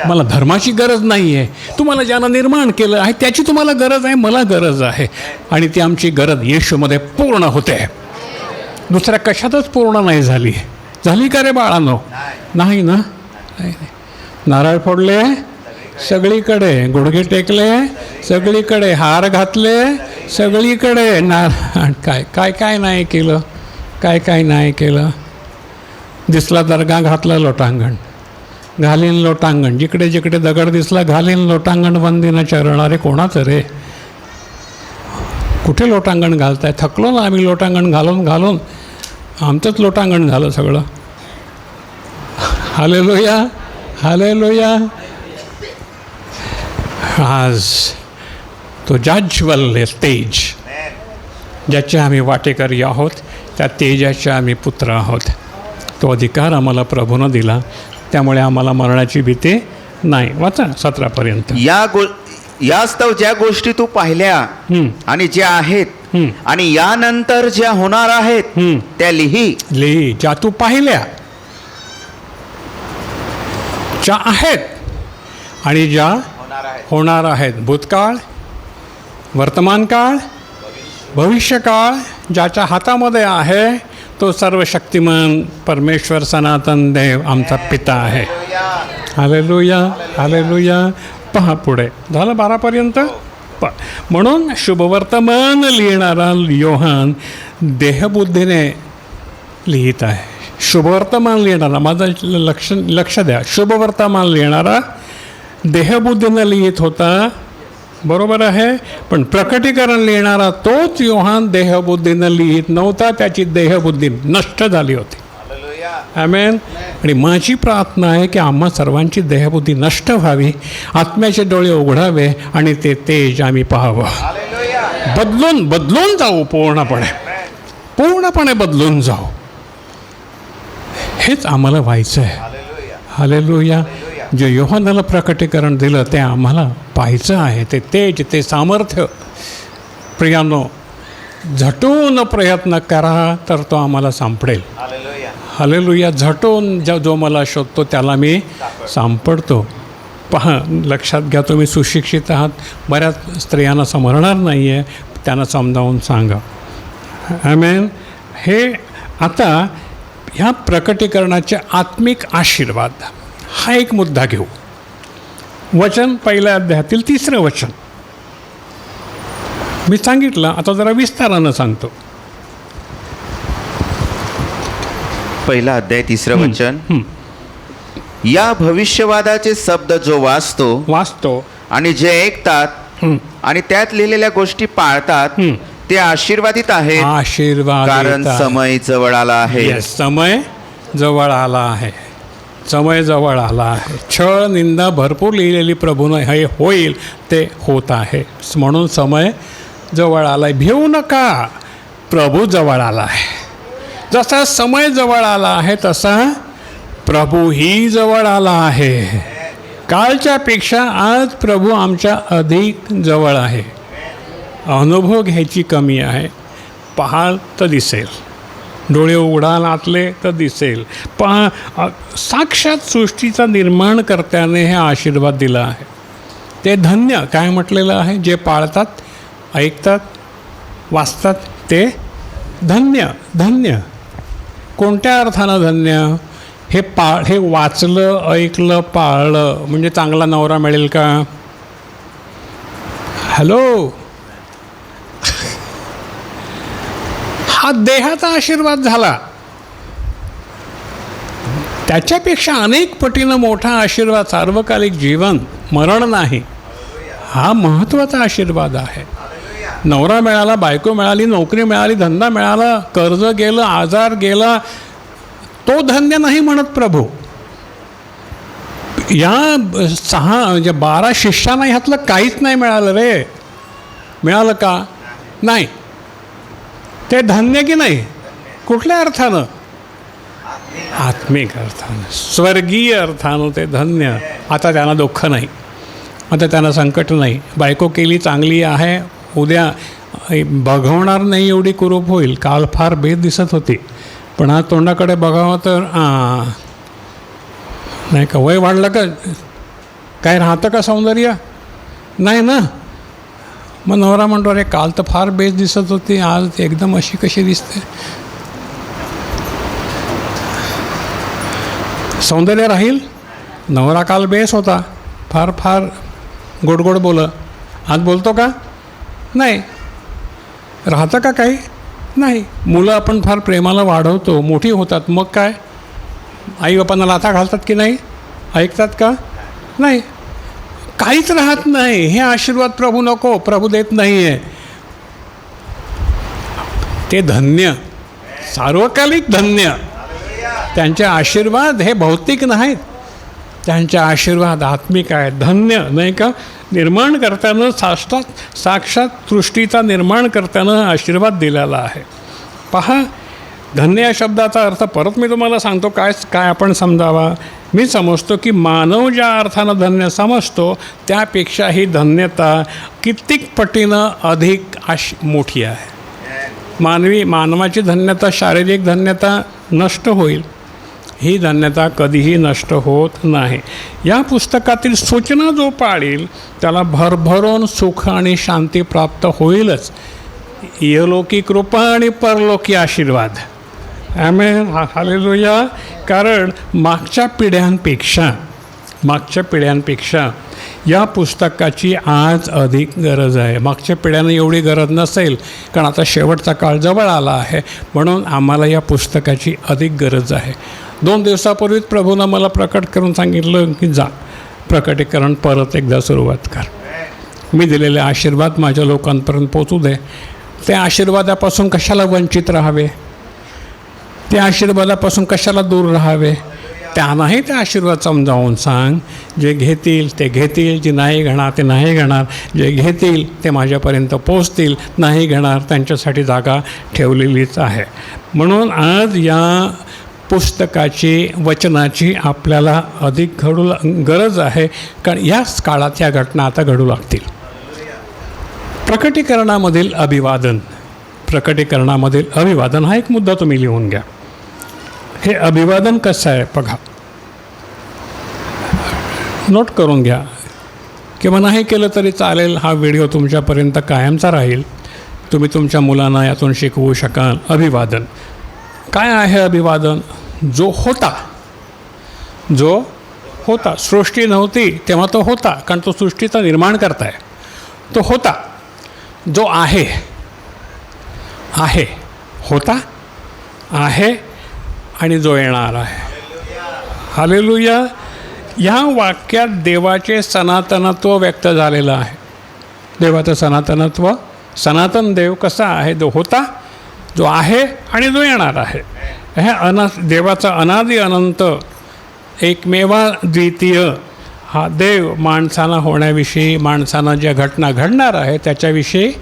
A: मला धर्माची गरज नाही आहे. तुम्हाला ज्यानं निर्माण केलं आहे त्याची तुम्हाला गरज आहे, मला गरज आहे. आणि ती आमची गरज येशूमध्ये पूर्ण होते. दुसऱ्या कशातच पूर्ण नाही झाली. झाली का रे बाळांनो? नाही ना. नाही. नारळ फोडले सगळीकडे, गुडघे टेकले सगळीकडे, हार घातले सगळीकडे, काय काय काय नाही केलं, काय काय नाही केलं. दिसला दर्गा घातला लोटांगण, घालीन लोटांगण. जिकडे जिकडे दगड दिसला घालीन लोटांगण वंदीनं चरण. अरे कोणाचं रे? कुठे लोटांगण घालताय? थकलो ना आम्ही लोटांगण घालून घालून. आमचंच लोटांगण झालं सगळं. हालेलुया. हालेलुया. आज तो जाज्वल्य तेज, ज्याचे आम्ही वाटेकरी आहोत, त्या तेजाचे आम्ही पुत्र आहोत. तो अधिकार आम्हाला प्रभूनं दिला, त्यामुळे आम्हाला मरणाची भीती नाही. वाचा 17पर्यंत.
B: यास्तव ज्या गोष्टी तू पाहिल्या आणि ज्या आहेत आणि यानंतर ज्या होणार आहेत त्या लिही.
A: ज्या तू पाहिल्या, ज्या आहेत आणि ज्या होणार आहेत. भूतकाळ, वर्तमानकाळ, भविष्यकाळ ज्याच्या हातामध्ये आहे तो सर्वशक्तिमान परमेश्वर सनातन देव आमचा पिता आहे. हालेलुया. हालेलुया. पहा पुढे झालं 12पर्यंत. म्हणून शुभवर्तमान लिहिणारा योहान देहबुद्धीने लिहित आहे. शुभवर्तमान लिहिणारा, माझं लक्ष द्या, शुभवर्तमान लिहिणारा देहबुद्धीनं लिहित होता, बरोबर आहे. पण प्रकटीकरण लिहिणारा तोच योहान देहबुद्धीनं लिहित नव्हता. त्याची देहबुद्धी नष्ट झाली होती. आमेन. आणि माझी प्रार्थना आहे की आम्हा सर्वांची देहबुद्धी नष्ट व्हावी, आत्म्याचे डोळे उघडावे आणि ते तेज आम्ही पाहावं. बदलून जाऊ, पूर्णपणे बदलून जाऊ. हेच आम्हाला व्हायचं आहे. हालेलुया. जे योहानाला प्रकटीकरण दिलं ते आम्हाला पाहायचं आहे. ते तेज, ते सामर्थ्य. प्रियानो, झटून प्रयत्न करा तर तो आम्हाला सापडेल. हालेलुया. झटून जो मला शोधतो त्याला मी सापडतो. पहा, लक्षात घ्या, तुम्ही सुशिक्षित आहात. बऱ्याच स्त्रियांना समजणार नाही आहे, त्यांना समजावून सांगा. आमेन. हे आता ह्या प्रकटीकरणाचे आत्मिक आशीर्वाद हा एक मुद्दा घेऊ. वचन, पहिल्या अध्यायातील 3रं वचन मी सांगितलं, आता जरा विस्तारानं सांगतो.
B: पहिला अध्याय 3रं वचन. या भविष्यवादाचे शब्द जो वाचतो आणि जे ऐकतात आणि त्यात लिहिलेल्या गोष्टी पाळतात ते आशीर्वादित आहेत.
A: आशीर्वाद,
B: कारण समय जवळ आला आहे.
A: समय जवळ आला आहे. समय जवळ आला आहे. छळ, निंदा भरपूर लिहिलेली प्रभूनं हे होईल ते होत आहे. म्हणून समय जवळ आला आहे. भिवू नका, प्रभू जवळ आला आहे. जसा समय जवळ आला आहे तसा प्रभूही जवळ आला आहे. कालच्यापेक्षा आज प्रभू आमच्या अधिक जवळ आहे. अनुभव घ्यायची कमी आहे. पाहाल तर दिसेल, डोळे उघडाल आतले तर दिसेल. पहा, साक्षात सृष्टीचा निर्माण करत्याने हे आशीर्वाद दिला आहे. ते धन्य, काय म्हटलेलं आहे, जे पाळतात, ऐकतात, वाचतात ते धन्य. धन्य कोणत्या अर्थानं धन्य? हे वाचलं, ऐकलं, पाळलं म्हणजे चांगला नवरा मिळेल का? हॅलो, हा देहाचा आशीर्वाद झाला. त्याच्यापेक्षा अनेक पटीनं मोठा आशीर्वाद, सार्वकालिक जीवन, मरण नाही, हा महत्त्वाचा आशीर्वाद आहे. नवरा मिळाला, बायको मिळाली, नोकरी मिळाली, धंदा मिळाला, कर्ज गेलं, आजार गेला, तो धन्य नाही म्हणत प्रभू. या 12 शिष्यांना ह्यातलं काहीच नाही मिळालं रे. मिळालं का? नाही. ते धन्य की नाही? कुठल्या अर्थानं? आत्मिक अर्थानं, स्वर्गीय अर्थानं ते धन्य. आता त्यांना दुःख नाही, आता त्यांना संकट नाही. बायको केली चांगली आहे, उद्या बघवणार नाही एवढी कुरूप होईल. काल फार बेद दिसत होती, पण आज तोंडाकडे बघावं तर नाही का, वय वाढलं का काय राहतं का सौंदर्य? नाही ना. मग नवरा म्हणतो, अरे काल तर फार बेस दिसत होती, आज एकदम अशी कशी दिसते? सौंदर्य राहील? नवरा काल बेस होता, फार फार गोड बोलं, आज बोलतो का? नाही. राहतं का काही? नाही. मुलं आपण फार प्रेमाला वाढवतो, मोठी होतात, मग काय? आई बापांना लाथा घालतात की नाही? ऐकतात का? नाही. काहीच राहत नाही. हे आशीर्वाद प्रभू नको, प्रभू देत नाही आहे. ते धन्य, सार्वकालिक धन्य. त्यांचे आशीर्वाद हे भौतिक नाहीत, त्यांचे आशीर्वाद आत्मिक आहेत. धन्य नाही का? निर्माण करताना साक्षात सृष्टीचा निर्माण करताना आशीर्वाद दिलेला आहे. पहा, धन्य या शब्दाचा अर्थ परत मी तुम्हाला सांगतो, काय आपण समजावा. मी समजतो की मानव ज्या अर्थानं धन्य समजतो त्यापेक्षा ही धन्यता कित्येक पटीनं अधिक मोठी आहे. मानवाची धन्यता, शारीरिक धन्यता नष्ट होईल, ही धन्यता कधीही नष्ट होत नाही. या पुस्तकातील सूचना जो पाळील त्याला भरभरून सुख आणि शांती प्राप्त होईलच. इहलोकी कृपा आणि परलोकी आशीर्वाद. आमेन, हालेलुया. कारण मागच्या पिढ्यांपेक्षा या पुस्तकाची आज अधिक गरज आहे. मागच्या पिढ्यांना एवढी गरज नसेल, कारण आता शेवटचा काळ जवळ आला आहे, म्हणून आम्हाला या पुस्तकाची अधिक गरज आहे. 2 दिवसापूर्वीच प्रभूनं मला प्रकट करून सांगितलं की जा, प्रकटीकरण परत एकदा सुरुवात कर. मी दिलेले आशीर्वाद माझ्या लोकांपर्यंत पोचू दे. त्या आशीर्वादापासून कशाला वंचित राहावे? त्या आशीर्वादापासून कशाला दूर राहावे? त्यांनाही ते आशीर्वाद समजावून सांग. जे घेतील ते घेतील, जे नाही घेणार ते नाही घेणार, जे घेतील ते माझ्यापर्यंत पोचतील, नाही घेणार त्यांच्यासाठी जागा ठेवलेलीच आहे. म्हणून आज या पुस्तकाची, वचनाची आपल्याला अधिक गरज आहे, कारण याच काळात या घटना आता घडू लागतील. प्रकटीकरणामधील अभिवादन हा एक मुद्दा तुम्ही लिहून घ्या. हे अभिवादन कसं आहे बघा, नोट करून घ्या किंवा नाही केलं तरी चालेल. हा व्हिडिओ तुमच्यापर्यंत कायमचा राहील, तुम्ही तुमच्या मुलांना यातून शिकवू शकाल. अभिवादन काय आहे? अभिवादन जो होता, सृष्टी नव्हती तेव्हा तो होता, कारण तो सृष्टीचं निर्माण करताय. तो होता, जो आहे होता, आहे आणि जो येणार आहे. हालेलुया. या वाक्यात देवाचे सनातनत्व व्यक्त झालेलं आहे. देवाचं सनातनत्व, सनातन देव कसा आहे? जो होता, जो आहे आणि जो येणार आहे. हे देवाचा अनादि अनंत एकमेवा द्वितीय हा देव माणसाला होण्याविषयी, माणसांना ज्या घटना घडणार आहे त्याच्याविषयी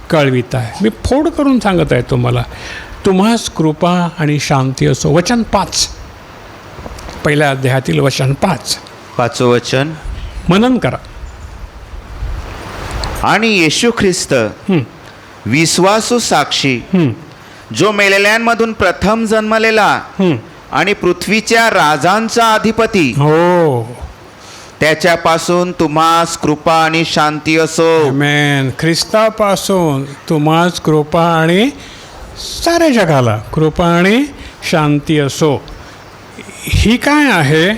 A: कळवित आहे. मी फोड करून सांगत आहे तुम्हाला. तुम्हास कृपा आणि शांती असो. वचन 5, पहिल्या अध्यायातील वचन 5.
B: 5 वचन.
A: मनन करा.
B: आणि येशू ख्रिस्त विश्वासू साक्षी, जो मेलेल्यांमधून प्रथम जन्मलेला आणि पृथ्वीच्या राजांचा अधिपती,
A: हो,
B: त्याच्यापासून तुम्हास कृपा आणि शांती असो.
A: आमेन. ख्रिस्तापासून तुम्हास कृपा आणि साऱ्या जगाला कृपा आणि शांती असो. ही काय आहे?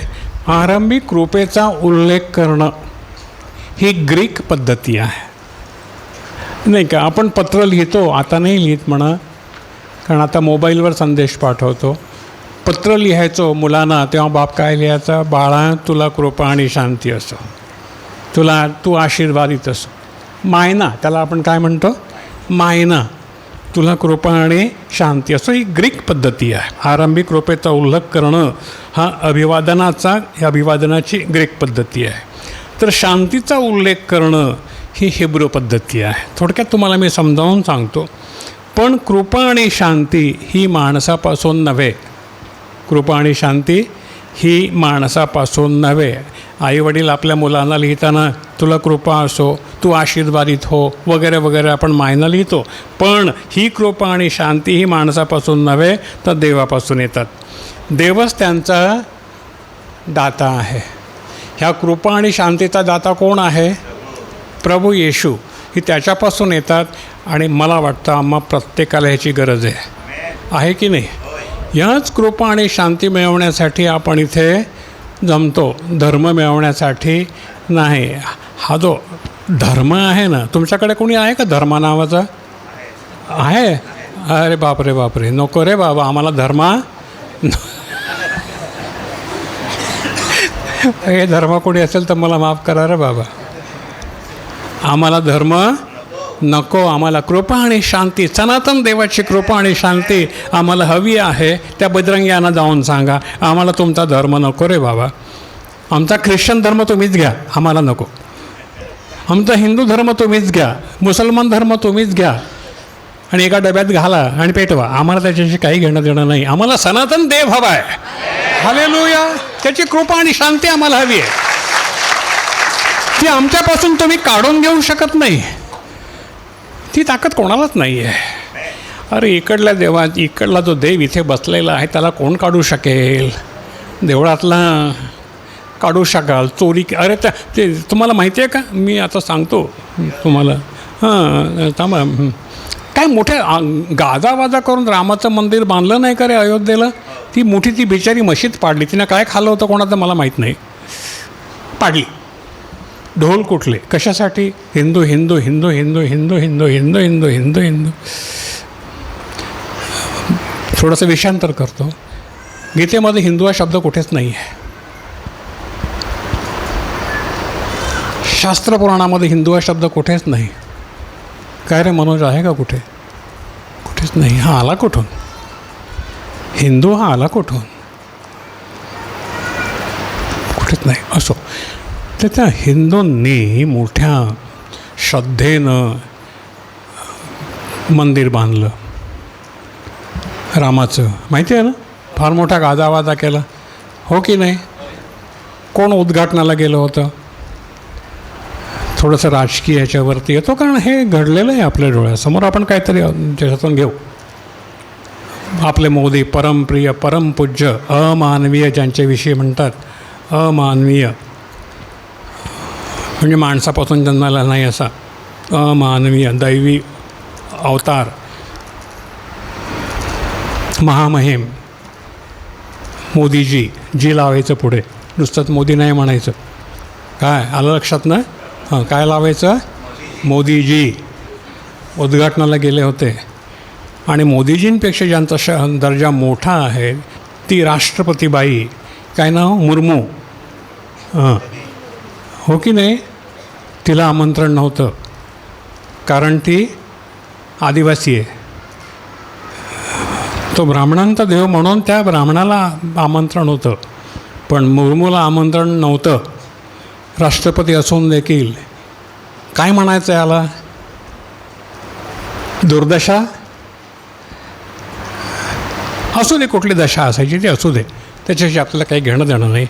A: आरंभी कृपेचा उल्लेख करणं ही ग्रीक पद्धती आहे, नाही का? आपण पत्र लिहितो, आता नाही लिहित म्हणा, कारण आता मोबाईलवर संदेश पाठवतो. पत्र लिहायचो मुलांना तेव्हा बाप काय लिहायचा? बाळा, तुला कृपा आणि शांती असो, तू आशीर्वादित असो. मायना, त्याला आपण काय म्हणतो? मायना, तुला कृपा आणि शांती असो. ही ग्रीक पद्धती आहे. आरंभी कृपेचा उल्लेख करणं हा अभिवादनाची ग्रीक पद्धती आहे. तर शांतीचा उल्लेख करणं ही हिब्रू पद्धती आहे. थोडक्यात तुम्हाला मी समजावून सांगतो. पण कृपा आणि शांती ही माणसापासून नव्हे. कृपा आणि शांती ही माणसापासून नव्हे. आईवडील आपल्या मुलांना लिहिताना तुला कृपा असो, तू आशीर्वादित हो, वगैरे वगैरे आपण मायना लिहितो. पण ही कृपा आणि शांती ही माणसापासून नव्हे तर देवापासून येतात. देवच त्यांचा दाता आहे. ह्या कृपा आणि शांतीचा दाता कोण आहे? प्रभू येशू. ही त्याच्यापासून येतात. आणि मला वाटतं आम्हा प्रत्येकाला ह्याची गरज आहे की नाही? याच कृपा आणि शांती मिळवण्यासाठी आपण इथे जमतो, धर्म मिळवण्यासाठी नाही. हा जो धर्म आहे ना, तुमच्याकडे कोणी आहे का धर्म नावाचा? आहे? अरे बापरे, नको रे बाबा, आम्हाला धर्म हे धर्म कोणी असेल तर मला माफ करा रे बाबा. आम्हाला धर्म नको, आम्हाला कृपा आणि शांती, सनातन देवाची कृपा आणि शांती आम्हाला हवी आहे. त्या बजरंग्यांना जाऊन सांगा, आम्हाला तुमचा धर्म नको रे बाबा. आमचा ख्रिश्चन धर्म तुम्हीच घ्या, आम्हाला नको. आमचा हिंदू धर्म तुम्हीच घ्या, मुसलमान धर्म तुम्हीच घ्या आणि एका डब्यात घाला आणि पेटवा. आम्हाला त्याच्याशी काही घेणं देणं नाही. आम्हाला सनातन देव हवा आहे. हालेलुया. त्याची कृपा आणि शांती आम्हाला हवी आहे. ती आमच्यापासून तुम्ही काढून घेऊ शकत नाही. ती ताकद कोणालाच नाही आहे. अरे इकडला जो देव इथे बसलेला आहे त्याला कोण काढू शकेल? देवळातला काढू शकाल? चोरी? अरे ते तुम्हाला माहिती आहे का? मी आता सांगतो तुम्हाला. थांबा. काय मोठ्या गाजावाजा करून रामाचं मंदिर बांधलं नाही का रे अयोध्येला? ती मोठी ती बिचारी मशीद पाडली. तिनं काय खाल्लं होतं कोणाचं मला माहीत नाही, पाडली. ढोल कुठले? कशासाठी? हिंदू हिंदू हिंदू हिंदू हिंदू हिंदू हिंदू हिंदू हिंदू हिंदू. थोडंसं विषयांतर करतो. गीतेमध्ये हिंदू हा शब्द कुठेच नाही आहे. शास्त्रपुराणामध्ये हिंदू हा शब्द कुठेच नाही. काय रे मनोज, आहे का कुठे? कुठेच नाही. हा आला कुठून? हिंदू हा आला कुठून? कुठेच नाही. असो, तर त्या हिंदूंनी मोठ्या श्रद्धेनं मंदिर बांधलं रामाचं, माहिती आहे ना, फार मोठा गाजावाजा केला, हो की नाही? कोण उद्घाटनाला गेलं होतं? थोडंसं राजकीय ह्याच्यावरती येतो, कारण हे घडलेलं आहे आपल्या डोळ्यासमोर, आपण काहीतरी त्याच्यातून घेऊ. आपले मोदी परमप्रिय परमपूज्य अमानवीय ज्यांच्याविषयी म्हणतात, अमानवीय म्हणजे माणसापासून जन्माला नाही असा, अमानवीय दैवी अवतार, महामहिम मोदीजी, जी लावायचं पुढे, नुसतंच मोदी नाही म्हणायचं. काय आलं लक्षात ना? हां, काय लावायचं? मोदीजी. उद्घाटनाला गेले होते आणि मोदीजींपेक्षा ज्यांचा दर्जा मोठा आहे ती राष्ट्रपतीबाई, काय नाव? मुर्मू. हां, हो की नाही? तिला आमंत्रण नव्हतं, कारण ती आदिवासी आहे. तो ब्राह्मणांचा देव म्हणून त्या ब्राह्मणाला आमंत्रण होतं, पण मुर्मूला आमंत्रण नव्हतं, राष्ट्रपती असून देखील. काय म्हणायचं याला? दुर्दशा? असू दे, कुठली दशा असायची ती असू दे, त्याच्याशी आपल्याला काही घेणं देणं नाही.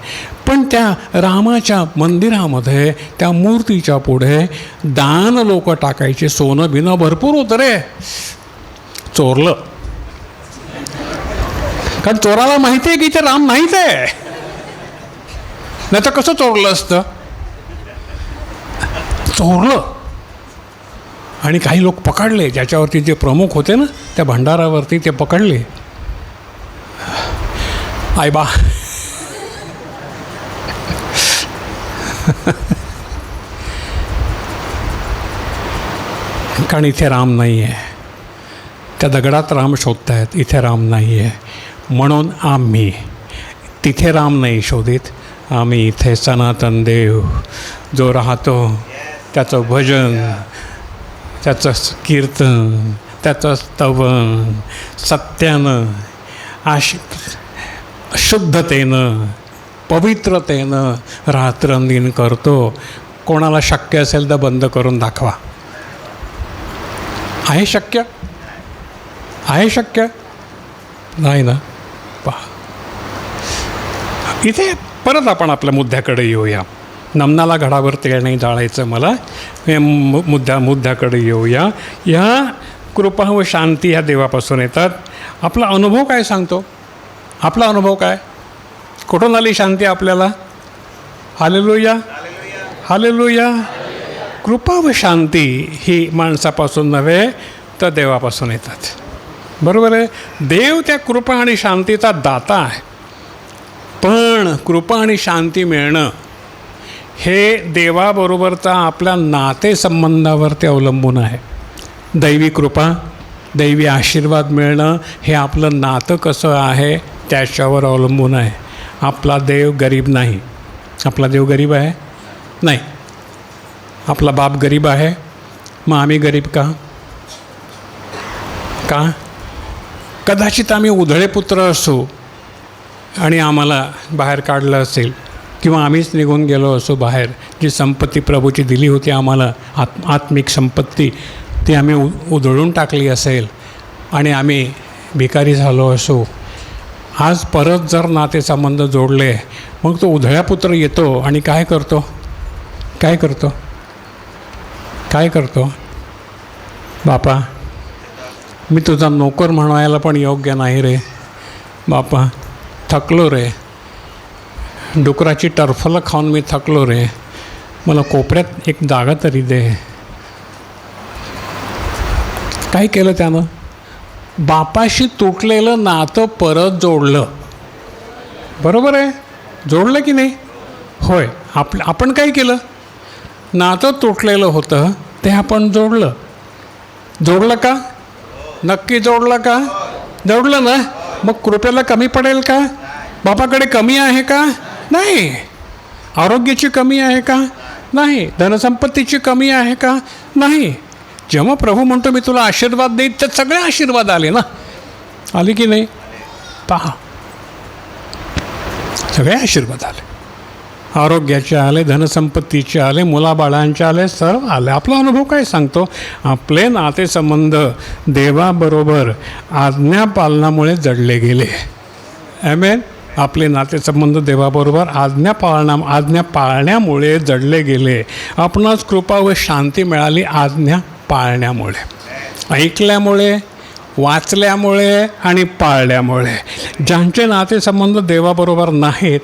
A: पण त्या रामाच्या मंदिरामध्ये त्या मूर्तीच्या पुढे दान लोक टाकायचे, सोनं बिनं भरपूर होतं रे. चोरलं, कारण चोराला माहिती आहे की इथे राम नाहीच आहे, नाही तर कसं चोरलं असतं? चोरलं. आणि काही लोक पकडले, ज्याच्यावरती जे प्रमुख होते ना त्या भंडारावरती, ते पकडले. आयबा कारण इथे राम नाही आहे. त्या दगडात राम शोधतायत, इथे राम नाही आहे. म्हणून आम्ही तिथे राम नाही शोधित, आम्ही इथे सनातन देव जो राहतो त्याचं भजन, त्याचं कीर्तन, त्याचं स्तवन सत्यानं, शुद्धतेनं, पवित्रतेनं रात्रंदिन करतो. कोणाला शक्य असेल तर बंद करून दाखवा. आहे शक्य? आहे शक्य? नाही ना. पहा, इथे परत आपण आपल्या मुद्द्याकडे येऊया. नमनाला घडावर तेल नाही जाळायचं मला. मुद्द्याकडे येऊया. ह्या कृपा व शांती ह्या देवापासून येतात. आपला अनुभव काय सांगतो? आपला अनुभव काय? कुठून आली शांती आपल्याला? Hallelujah, hallelujah. कृपा व शांती ही माणसापासून नव्हे तर देवापासून येतात. बरोबर आहे? देव त्या कृपा आणि शांतीचा दाता आहे. पण कृपा आणि शांती मिळणं हे देवाबरोबरचा आपल्या नातेसंबंधावरती अवलंबून आहे. दैवी कृपा, दैवी आशीर्वाद मिळणं हे आपलं नातं कसं आहे त्याच्यावर अवलंबून आहे. आपला देव गरीब नाही. आपला देव गरीब आहे? नाही. आपला बाप गरीब आहे, मग आम्ही गरीब का? का? कदाचित आम्ही उधळे पुत्र असू आणि आम्हाला बाहेर काढलं असेल, किंवा आम्हीच निघून गेलो असो बाहेर. जी संपत्ती प्रभूची दिली होती आम्हाला, आत्मिक संपत्ती, ती आम्ही उधळून टाकली असेल आणि आम्ही भिकारी झालो असो. आज परत जर नातेसंबंध जोडले, मग तो उधळा पुत्र येतो आणि काय करतो? काय करतो? काय करतो? बापा, मी तुझा नोकर म्हणायला पण योग्य नाही रे बापा, थकलो रे, डुकराची टरफलं खाऊन मी थकलो रे, मला कोपऱ्यात एक जागा तरी दे. काय केलं त्यानं? बापाशी तुटलेलं नातं परत जोडलं. बरोबर आहे? जोडलं की नाही? होय. आपण काय केलं? नातं तुटलेलं होतं ते आपण जोडलं. जोडलं का? नक्की जोडलं का? जोडलं ना. मग कृपेला कमी पडेल का? बापाकडे कमी आहे का? नाही. आरोग्याची कमी आहे का? नाही. धनसंपत्तीची कमी आहे का? नाही. जेव्हा प्रभू म्हणतो मी तुला आशीर्वाद देईन, तर सगळे आशीर्वाद आले ना. आले की नाही? पहा, सगळे आशीर्वाद आले. आरोग्याचे आले, धनसंपत्तीचे आले, मुलाबाळांचे आले, सर्व आले. आपला अनुभव काय सांगतो? आपले नातेसंबंध देवाबरोबर आज्ञापालनामुळे जडले गेले. ॲमेन. आपले नातेसंबंध देवाबरोबर आज्ञा पाळण्यामुळे जडले गेले. आपणास कृपा व शांती मिळाली आज्ञा पाळण्यामुळे, ऐकल्यामुळे, वाचल्यामुळे आणि पाळल्यामुळे. ज्यांचे नातेसंबंध देवाबरोबर नाहीत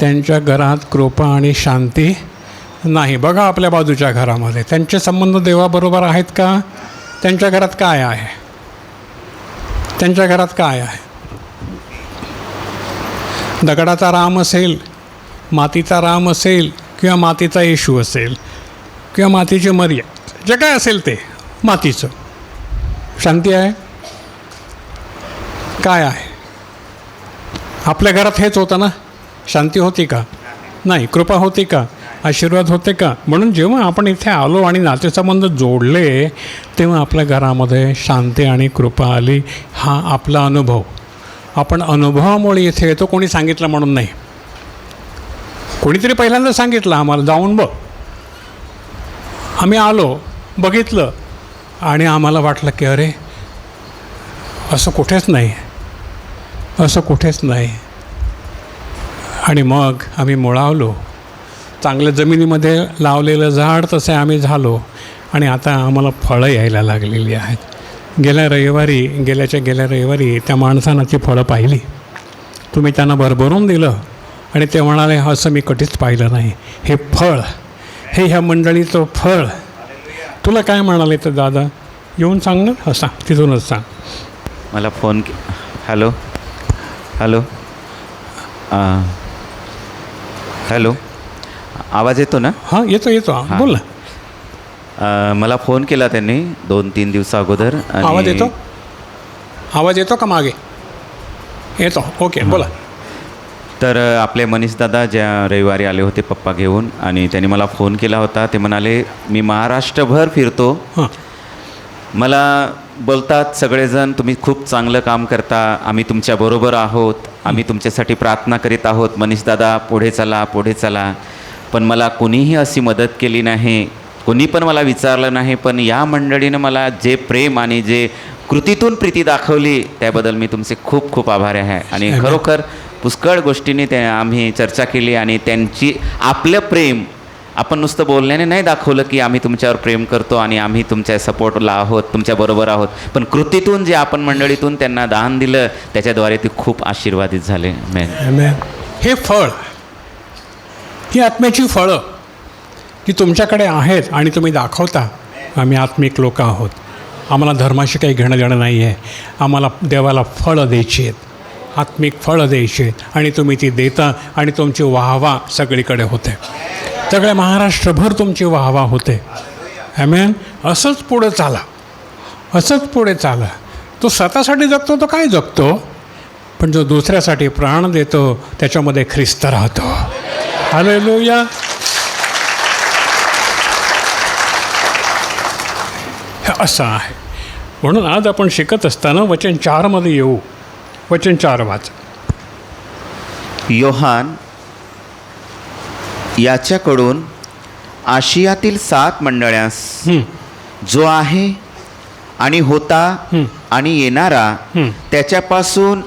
A: त्यांच्या घरात कृपा आणि शांती नाही. बघा आपल्या बाजूच्या घरामध्ये त्यांचे संबंध देवाबरोबर आहेत का? त्यांच्या घरात काय आहे? त्यांच्या घरात काय आहे? दगडाचा राम असेल, मातीचा राम असेल, किंवा मातीचा येशू असेल, किंवा मातीची मर्या, जे काय असेल ते मातीचं. शांती आहे? काय आहे? आपल्या घरात हेच होतं ना. शांती होती का? नाही. कृपा होती का? आशीर्वाद होते का? म्हणून जेव्हा आपण इथे आलो आणि नातेसंबंध जोडले तेव्हा आपल्या घरामध्ये शांती आणि कृपा आली. हा आपला अनुभव. आपण अनुभवामुळे इथे येतो, कोणी सांगितलं म्हणून नाही. कोणीतरी पहिल्यांदा सांगितलं आम्हाला, जाऊन बघ. आम्ही आलो, बघितलं आणि आम्हाला वाटलं की अरे असं कुठेच नाही, असं कुठेच नाही. आणि मग आम्ही मुळावलो. चांगल्या जमिनीमध्ये लावलेलं झाड तसे आम्ही झालो आणि आता आम्हाला फळं यायला लागलेली आहेत. गेल्या रविवारी त्या माणसानं ती फळं पाहिली. तुम्ही त्यांना भरभरून दिलं आणि ते म्हणाले, असं मी कधीच पाहिलं नाही. हे फळ, हे ह्या मंडळीचं फळ. तुला काय म्हणाले तर दादा? येऊन सांग ना. असं तिथूनच सांग.
B: मला फोन हॅलो हॅलो हॅलो, आवाज येतो ना?
A: हां, येतो.
B: हां.
A: बोल ना.
B: मला फोन केला त्यांनी 2-3 दिवसा अगोदर.
A: आवाज येतो का मागे? येतो. ओके, बोला.
B: तर आपले मनीष दादा ज्या रविवारी आले होते पप्पा घेऊन, आणि त्यांनी मला फोन केला होता. ते म्हणाले, मी महाराष्ट्रभर फिरतो.
A: हां.
B: मला बोलतात सगळेजण, तुम्ही खूप चांगलं काम करता, आम्ही तुमच्याबरोबर आहोत, आम्ही तुमच्यासाठी प्रार्थना करीत आहोत. मनीष दादा पुढे चला, पुढे चला. पण मला कुणीही अशी मदत केली नाही, कुणी पण मला विचारलं नाही. पण या मंडळीनं मला जे प्रेम आणि जे कृतीतून प्रीती दाखवली त्याबद्दल मी तुमचे खूप खूप आभारी आहे. आणि खरोखर पुष्कळ गोष्टींनी आम्ही चर्चा केली आणि त्यांची आपलं प्रेम आपण नुसतं बोलण्याने नाही दाखवलं की आम्ही तुमच्यावर प्रेम करतो आणि आम्ही तुमच्या सपोर्टला आहोत, तुमच्याबरोबर आहोत. पण कृतीतून जे आपण मंडळीतून त्यांना दान दिलं त्याच्याद्वारे ते खूप आशीर्वादित झाले.
A: हे फळ, ही आत्म्याची फळं जी तुमच्याकडे आहेत आणि तुम्ही दाखवता, आम्ही आत्मिक लोक आहोत, आम्हाला धर्माशी काही घेणं देणं नाही आहे, आम्हाला देवाला फळं द्यायची आहेत, आत्मिक फळं द्यायची आहेत, आणि तुम्ही ती देता आणि तुमची वाहवा सगळीकडे होते. सगळ्या महाराष्ट्रभर तुमची वाहवा होते. ॲमेन. असंच पुढे चाला, असंच पुढे चाला. तो स्वतःसाठी जगतो तो काय जगतो, पण जो दुसऱ्यासाठी प्राण देतो त्याच्यामध्ये ख्रिस्त राहतो. हालेलुया. हे असं आहे. म्हणून आज आपण शिकत असताना वचन 4मध्ये येऊ. वचन 4 वाच.
B: योहान याच्याकडून आशियातील 7 मंडळांस जो आहे आणि होता आणि येणारा त्याच्यापासून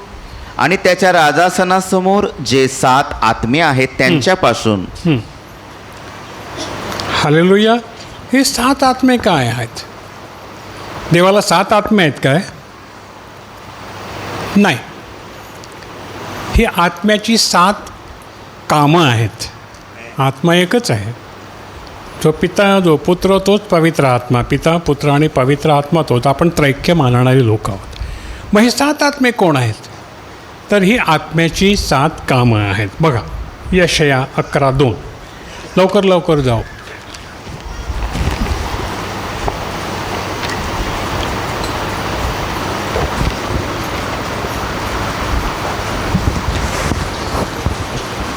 B: आणि त्याच्या राजासनासमोर जे 7 आत्मे आहेत त्यांच्यापासून.
A: हालेलुया. हे 7 आत्मे काय आहेत? देवाला 7 आत्मे आहेत काय? नाही. ही आत्म्याची 7 कामं आहेत. आत्मा एकच आहे. जो पिता, जो पुत्र, तोच पवित्र आत्मा. पिता, पुत्र आणि पवित्र आत्मा तोच. आपण त्रैक्य मानणारी लोक आहोत. मग हे 7 आत्मे कोण आहेत? तर ही आत्म्याची 7 कामं आहेत. बघा, यशया 11:2. लवकर जाऊ.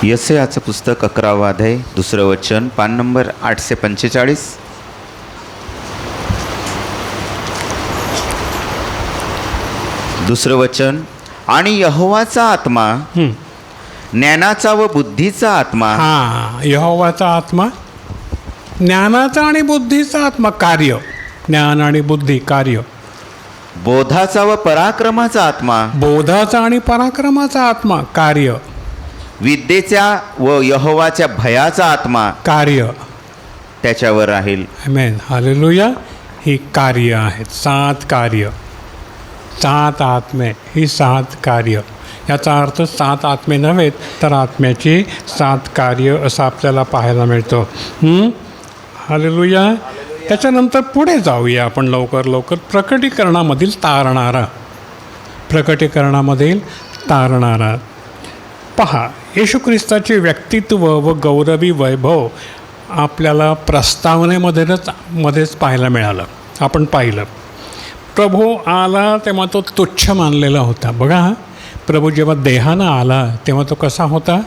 B: यशयाचं पुस्तक 11वा अध्याय 2रं वचन, पान नंबर 845. दुसरं वचन, आणि यहोवाचा आत्मा ज्ञानाचा व बुद्धीचा आत्मा
A: हां, यहोवाचा आत्मा, ज्ञानाचा आणि बुद्धीचा आत्मा, कार्य, ज्ञान आणि बुद्धी कार्य,
B: बोधाचा व पराक्रमाचा आत्मा
A: बोधाचा आणि पराक्रमाचा आत्मा, कार्य,
B: विद्येच्या व यहोवाच्या भयाचा आत्मा
A: कार्य.
B: त्याच्यावर राहील.
A: आमेन, हालेलुया. ही कार्य आहेत, 7 कार्य, 7 आत्मे, ही 7 कार्य. याचा अर्थ 7 आत्मे नव्हेत तर आत्म्याची 7 कार्य असं आपल्याला पाहायला मिळतं. हालेलुया. त्याच्यानंतर पुढे जाऊया आपण लवकर. प्रकटीकरणामधील तारणारा, प्रकटीकरणामधील तारणारा. पहा, येशू ख्रिस्ताचे व्यक्तित्व व गौरवी वैभव आपल्याला प्रस्तावनेमध्येच पाहायला मिळालं. आपण पाहिलं, प्रभू आला तेव्हा तो तुच्छ मानलेला होता. बघा, प्रभू जेव्हा देहानं आला तेव्हा तो कसा होता?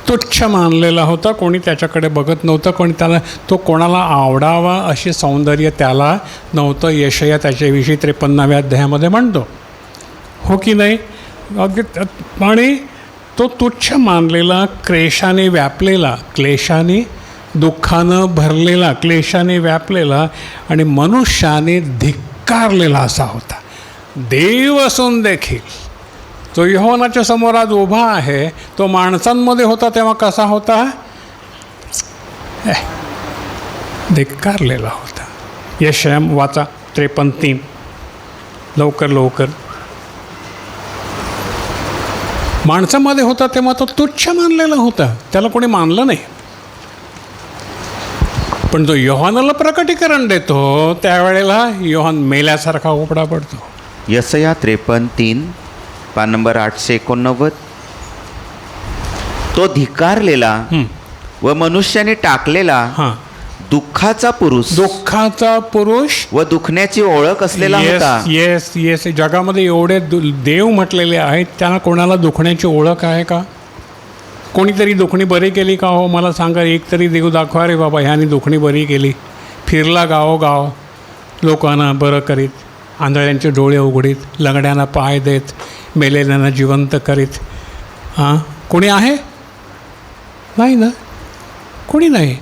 A: तुच्छ मानलेला होता. कोणी त्याच्याकडे बघत नव्हतं, तो कोणाला आवडावा अशी सौंदर्य त्याला नव्हतं. यशया त्याच्याविषयी 53व्या अध्यायामध्ये म्हणतो, हो की नाही? आणि तो तुच्छ मानलेला, क्लेशाने व्यापलेला, क्लेशाने, दुःखानं भरलेला, क्लेशाने व्यापलेला आणि मनुष्याने धिक्कारलेला असा होता. देव असून देखील तो यहोवाच्या समोर आज उभा आहे. तो माणसांमध्ये होता तेव्हा कसा होता? धिक्कारलेला होता. यशया वाचा 53:3 लवकर. माणसामध्ये होता तेव्हा तो तुच्छ मानलेला होता, त्याला कोणी मानलं नाही. पण जो योहानाला प्रकटीकरण देतो त्यावेळेला योहान मेल्यासारखा उपडा पडतो.
B: यशया 53:3 पान नंबर 889. तो धिक्कारलेला व मनुष्याने टाकलेला,
A: हां,
B: दुःखाचा पुरुष व दुखण्याची ओळख असलेला होता.
A: येस. जगामध्ये एवढे देव म्हटलेले आहेत, त्यांना कोणाला दुखण्याची ओळख आहे का? कोणीतरी दुखणी बरी केली का? हो, मला सांगा, एक तरी देव दाखवा रे बाबा, ह्याने दुखणी बरी केली. फिरला गावोगाव, लोकांना बरं करीत, आंधळ्यांचे डोळे उघडीत, लंगड्यांना पाय देत, मेलेल्यांना जिवंत करीत. हां, कोणी आहे? नाही ना, कोणी नाही.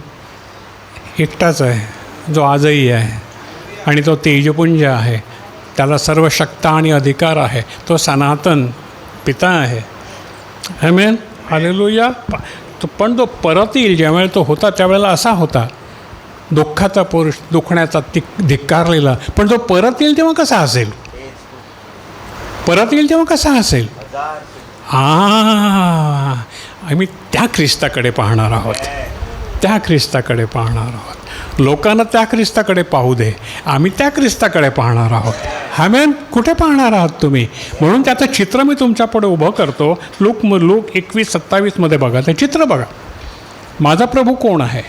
A: एकटाच आहे जो आजही आहे आणि तो तेजपुंज आहे. त्याला सर्व शक्ती आणि अधिकार आहे. तो सनातन पिता आहे. आमेन, हालेलुया. पण तो परत येईल ज्यावेळेला तो होता त्यावेळेला असा होता, दुःखाचा पुरुष, दुखण्याचा धिक्कारलेला. पण तो परत येईल तेव्हा कसा असेल? आम्ही त्या ख्रिस्ताकडे पाहणार आहोत. लोकांना त्या ख्रिस्ताकडे पाहू दे, आम्ही त्या ख्रिस्ताकडे पाहणार आहोत. आमेन. कुठे पाहणार आहात तुम्ही? म्हणून त्याचं चित्र मी तुमच्यापुढे उभं करतो. लूक 21:27 बघा, ते चित्र बघा. माझा प्रभू कोण आहे?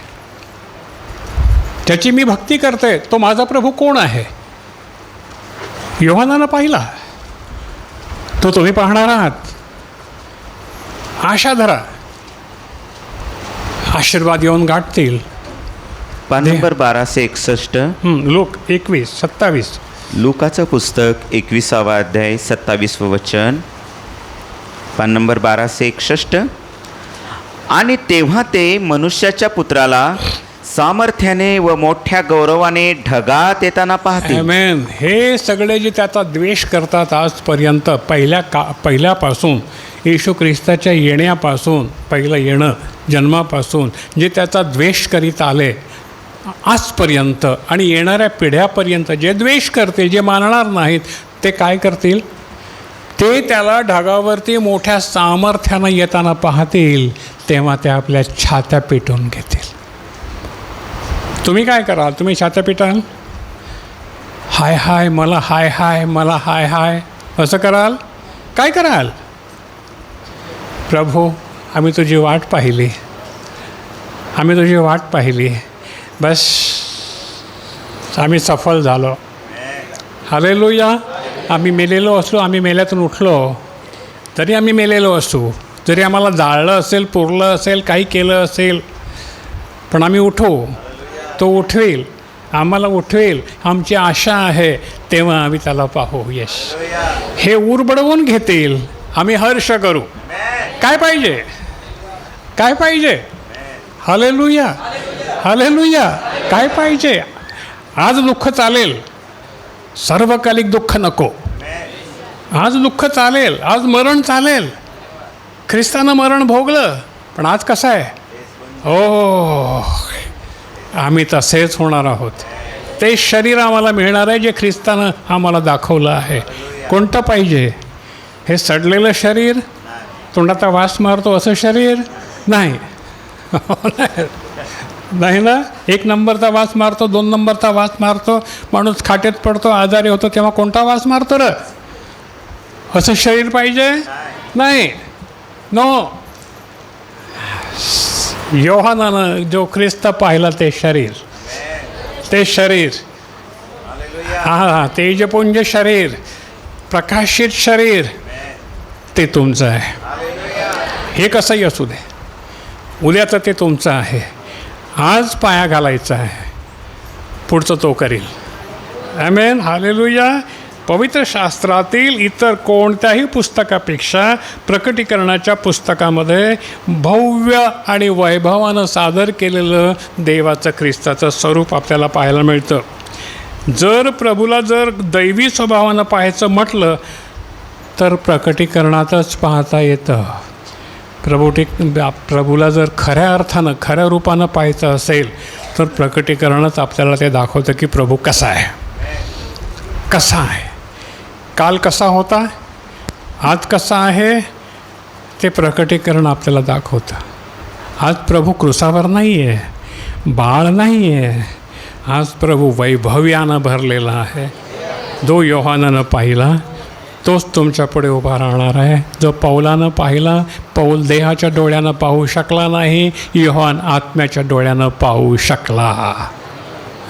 A: त्याची मी भक्ती करते. तो माझा प्रभू कोण आहे? योहानानं पाहिला, तो तुम्ही पाहणार आहात. आशा धरा, आशीर्वाद येऊन गाठतील.
B: पान नंबर 1261.
A: लूक 21:27.
B: लूकाचं पुस्तक 21वा अध्याय 27वं वचन. पान नंबर 1261. आणि तेव्हा ते मनुष्याच्या पुत्राला सामर्थ्याने व मोठ्या गौरवाने ढगात येताना पाहतील.
A: आमेन. हे सगळे जे त्याचा द्वेष करतात आजपर्यंत, पहिल्यापासून येशू ख्रिस्ताच्या येण्यापासून, पहिलं येणं, जन्मापासून जे त्याचा द्वेष करीत आले आजपर्यंत आणि येणाऱ्या पिढ्यापर्यंत, जे द्वेष करतील, जे मानणार नाहीत, ते काय करतील? ते त्याला ढगावरती मोठ्या सामर्थ्यानं येताना पाहतील. तेव्हा ते आपल्या छात्या पेटून घेतील. तुम्ही काय कराल? तुम्ही छात्या पेटाल? हाय मला हाय असं कराल? काय कराल? प्रभू, आम्ही तुझी वाट पाहिली, बस आम्ही सफल झालो. हालेलुया. आम्ही मेलेलो असलो, आम्ही मेल्यातून उठलो तरी आम्ही मेलेलो असू, जरी आम्हाला जाळलं असेल, पुरलं असेल, काही केलं असेल, पण आम्ही उठू. तो उठवेल, आम्हाला उठवेल. आमची आशा आहे तेव्हा आम्ही त्याला पाहू. यश हे उरबडवून घेतील, आम्ही हर्ष करू. काय पाहिजे? काय पाहिजे? Hallelujah, hallelujah. काय पाहिजे? आज दुःख चालेल, सर्वकालिक दुःख नको. आज दुःख चालेल, आज मरण चालेल. ख्रिस्तानं मरण भोगलं, पण आज कसं आहे? हो, आम्ही तसेच होणार आहोत. ते शरीर आम्हाला मिळणार आहे जे ख्रिस्तानं आम्हाला दाखवलं आहे. कोणतं पाहिजे? हे सडलेलं शरीर, तोंडाचा वास मारतो असं शरीर नाही. नाही ना. 1 नंबरचा वास मारतो, 2 नंबरचा वास मारतो, माणूस खाटेत पडतो, आजारी होतो, तेव्हा कोणता वास मारतो रे? असं शरीर पाहिजे? नाही. नो. योहानानं जो ख्रिस्त पाहिला ते शरीर, ते शरीर, हा तेजपुंज शरीर, प्रकाशित शरीर, ते तुमचं आहे. हे कसंही असू दे, उद्याचं ते तुमचं आहे. आज पाया घालायचा आहे, पुढचं तो करील. आमेन, हालेलुया. पवित्र शास्त्रातील इतर कोणत्याही पुस्तकापेक्षा प्रकटीकरणाच्या पुस्तकामध्ये भव्य आणि वैभवानं सादर केलेलं देवाचं ख्रिस्ताचं स्वरूप आपल्याला पाहायला मिळतं. जर प्रभूला जर दैवी स्वभावानं पाहायचं म्हटलं तर प्रकटीकरणातच पाहता येतं. प्रभूला जर खऱ्या अर्थानं खऱ्या रूपानं पाहायचं असेल तर प्रकटीकरणच आपल्याला ते दाखवतं की प्रभू कसा आहे, कसा आहे. काल कसा होता, आज कसा आहे, ते प्रकटीकरण आपल्याला दाखवतं. आज प्रभू क्रुसावर नाही आहे, बाळ नाही आहे. आज प्रभू वैभव्यानं भरलेला आहे. जो योहानानं पाहिला तोच तुमच्यापुढे उभा राहणार आहे. जो पौलानं पाहिला, पौल देहाच्या डोळ्यानं पाहू शकला नाही, योहान आत्म्याच्या डोळ्यानं पाहू शकला.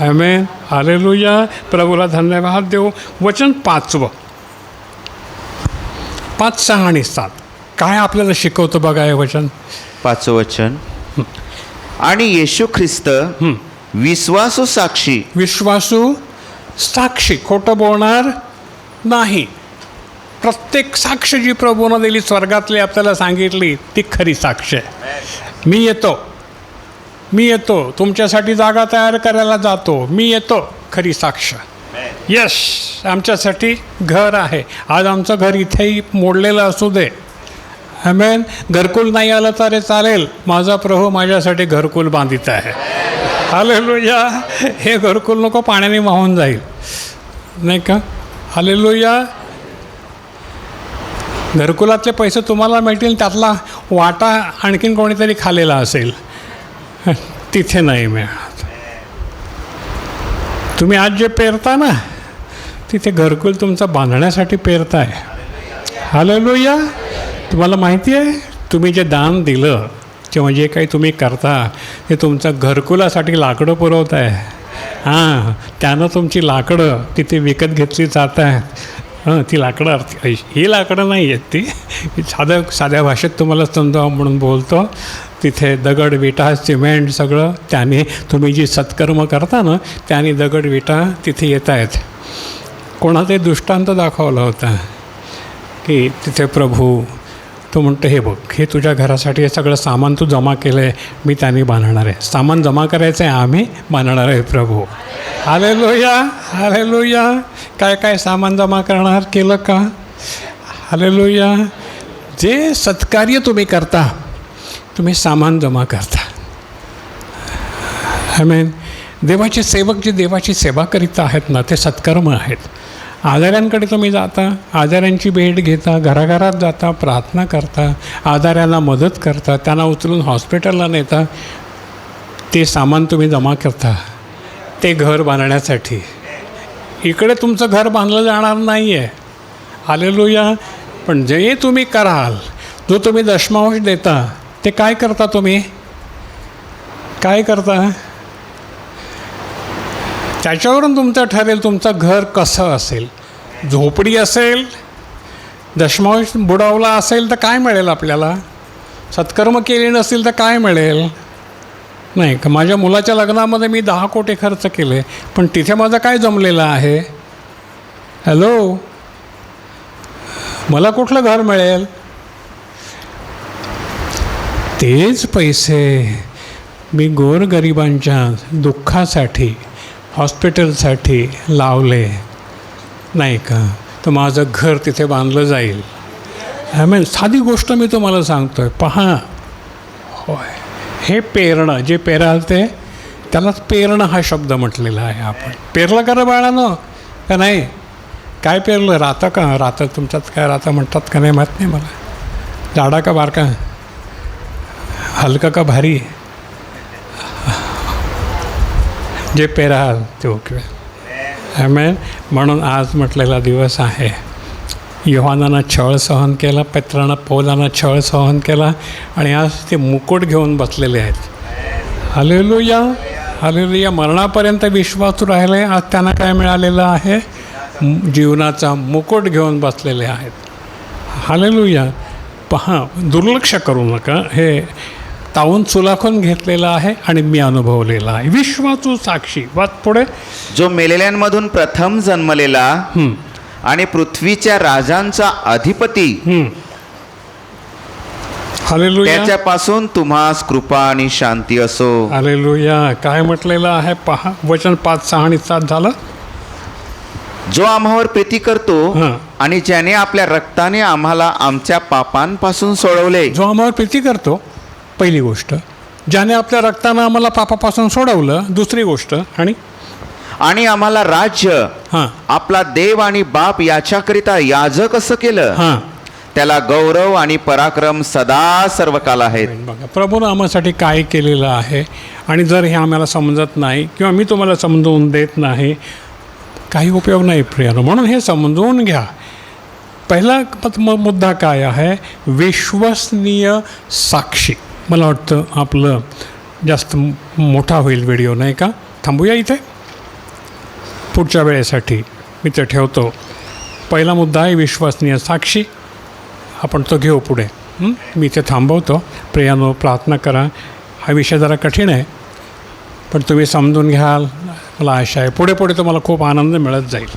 A: आमेन, हालेलुया. प्रभूला धन्यवाद देऊ. वचन 5, 5, 6 आणि 7 काय आपल्याला शिकवतं बघा हे वचन.
B: 5 वचन. आणि येशू ख्रिस्त विश्वासू साक्षी.
A: विश्वासू साक्षी, खोटं बोलणार नाही. प्रत्येक साक्ष जी प्रभूनं दिली स्वर्गातली आपल्याला सांगितली ती खरी साक्ष आहे. मी येतो तुमच्यासाठी जागा तयार करायला जातो, मी येतो, खरी साक्ष. यश, आमच्यासाठी घर आहे. आज आमचं घर इथेही मोडलेलं असू दे. आमेन. घरकुल नाही आलं तरी चालेल, माझा प्रभू माझ्यासाठी घरकुल बांधित आहे. हालेलुया. हे घरकुल नको पाण्याने वाहून जाईल, नाही का? हालेलुया. घरकुलातले पैसे तुम्हाला मिळतील, त्यातला वाटा आणखीन कोणीतरी खाल्लेला असेल, तिथे नाही मिळत. तुम्ही आज जे पेरता ना, तिथे घरकुल तुमचं बांधण्यासाठी पेरताय. हालेलुया. तुम्हाला माहिती आहे, तुम्ही जे दान दिलं किंवा जे काही तुम्ही करता ते तुमचं घरकुलासाठी लाकडं पुरवत आहे. हां, त्यानं तुमची लाकडं तिथे विकत घेतली जात आहेत. ती लाकडं ही लाकडं नाही आहेत, ती साध्या भाषेत तुम्हाला समजावं म्हणून बोलतो. तिथे दगड विटा सिमेंट सगळं, त्याने तुम्ही जी सत्कर्म करता ना, त्याने दगड विटा तिथे येत आहेत. कोणाचा दृष्टांत दाखवला होता की तिथे प्रभू तो म्हणतो, हे बघ, हे तुझ्या घरासाठी हे सगळं सामान तू जमा केलं आहे, मी त्याने बांधणार आहे. सामान जमा करायचं आहे, आम्ही बांधणार आहे प्रभू. Hallelujah, hallelujah. काय काय सामान जमा करणार केलं का? हालेलुया. जे सत्कार्य तुम्ही करता, तुम्ही सामान जमा करता. आमेन. देवाचे सेवक जे देवाची सेवा करीत आहेत ना, ते सत्कर्म आहेत. आजाऱ्यांकडे तुम्ही जाता, आजाऱ्यांची भेट घेता, घराघरात जाता, प्रार्थना करता, आजाऱ्यांना मदत करता, त्यांना उचलून हॉस्पिटलला नेता. ते सामान तुम्ही जमा करता ते घर बांधण्यासाठी. इकडे तुमचं घर बांधलं जाणार नाही आहे. हालेलुया. पण जे तुम्ही कराल, जो तुम्ही दशमांश देता, ते काय करता तुम्ही? काय करता? त्याच्यावरून तुमचं ठरेल तुमचं घर कसं असेल. झोपडी असेल, दशमांश बुडवला असेल तर काय मिळेल आपल्याला? सत्कर्म केले नसेल तर काय मिळेल? नाही का, माझ्या मुलाच्या लग्नामध्ये मी 10 कोटी खर्च केले, पण तिथे माझं काय जमलेलं आहे? हॅलो, मला कुठलं घर मिळेल? तेच पैसे मी गोरगरिबांच्या दुःखासाठी हॉस्पिटलसाठी लावले नाही का, तर माझं घर तिथे बांधलं जाईल. साधी गोष्ट मी तुम्हाला सांगतो आहे, पहा. होय, हे पेरणं, जे पेराल ते त्यालाच पेरणं हा शब्द म्हटलेला आहे. आपण पेरलं का रे बाळानं, का नाही? काय पेरलं? रातं का? रातं तुमच्यात काय रातं म्हणतात का नाही माहीत नाही मला. जाडा का बारका, हलका का भारी? जे पेराल ते ओके. आमेन. म्हणून आज म्हटलेला दिवस आहे. योहानानं छळ सहन केला, पेत्रानं पौलानं छळ सहन केला, आणि आज ते मुकुट घेऊन बसलेले आहेत. Hallelujah, hallelujah. मरणापर्यंत विश्वासू राहिले. आज त्यांना काय मिळालेलं आहे? जीवनाचा मुकुट घेऊन बसलेले आहेत. हालेलुया. पहा, दुर्लक्ष करू नका. हे तावून सुलाखून घेतलेलं आहे आणि मी अनुभवलेला आहे. विश्वासू साक्षी. वाच पुढे.
B: जो मेलेल्यांमधून प्रथम जन्मलेला आणि पृथ्वीच्या राजांचा अधिपती,
A: हालेलुया,
B: त्याच्यापासून तुम्हास कृपा आणि शांती असो.
A: हालेलुया. काय म्हटलेलं आहे पहा, वचन 5, 6 आणि 7 झालं.
B: जो आम्हावर प्रीती करतो
A: हां.
B: आणि ज्याने आपल्या रक्ताने आम्हाला आमच्या पापांपासून सोडवले.
A: जो आम्हाला प्रीती करतो, पहिली गोष्ट. ज्याने आपल्या रक्तानं आम्हाला पापापासून सोडवलं, दुसरी गोष्ट. आणि
B: आम्हाला राज्य,
A: हां
B: आपला देव आणि बाप याच्याकरिता याजक असं केलं.
A: हां.
B: त्याला गौरव आणि पराक्रम सदा सर्वकाल आहेत.
A: बघा, प्रभूनं आम्हासाठी काय केलेलं आहे. आणि जर हे आम्हाला समजत नाही किंवा मी तुम्हाला समजवून देत नाही, काही उपयोग नाही प्रियानो. म्हणून हे समजवून घ्या. पहिला मुद्दा काय आहे? विश्वसनीय साक्षी. मला वाटतं आपलं जास्त मोठा होईल व्हिडिओ, नाही का? थांबूया इथे, पुढच्या वेळेसाठी मी ते ठेवतो. पहिला मुद्दा आहे विश्वसनीय साक्षी. आपण तो घेऊ पुढे. मी इथे थांबवतो. प्रियानो, प्रार्थना करा. हा विषय जरा कठीण आहे, पण तुम्ही समजून घ्याल मला आशा आहे. पुढे पुढे तुम्हाला खूप आनंद मिळत जाईल.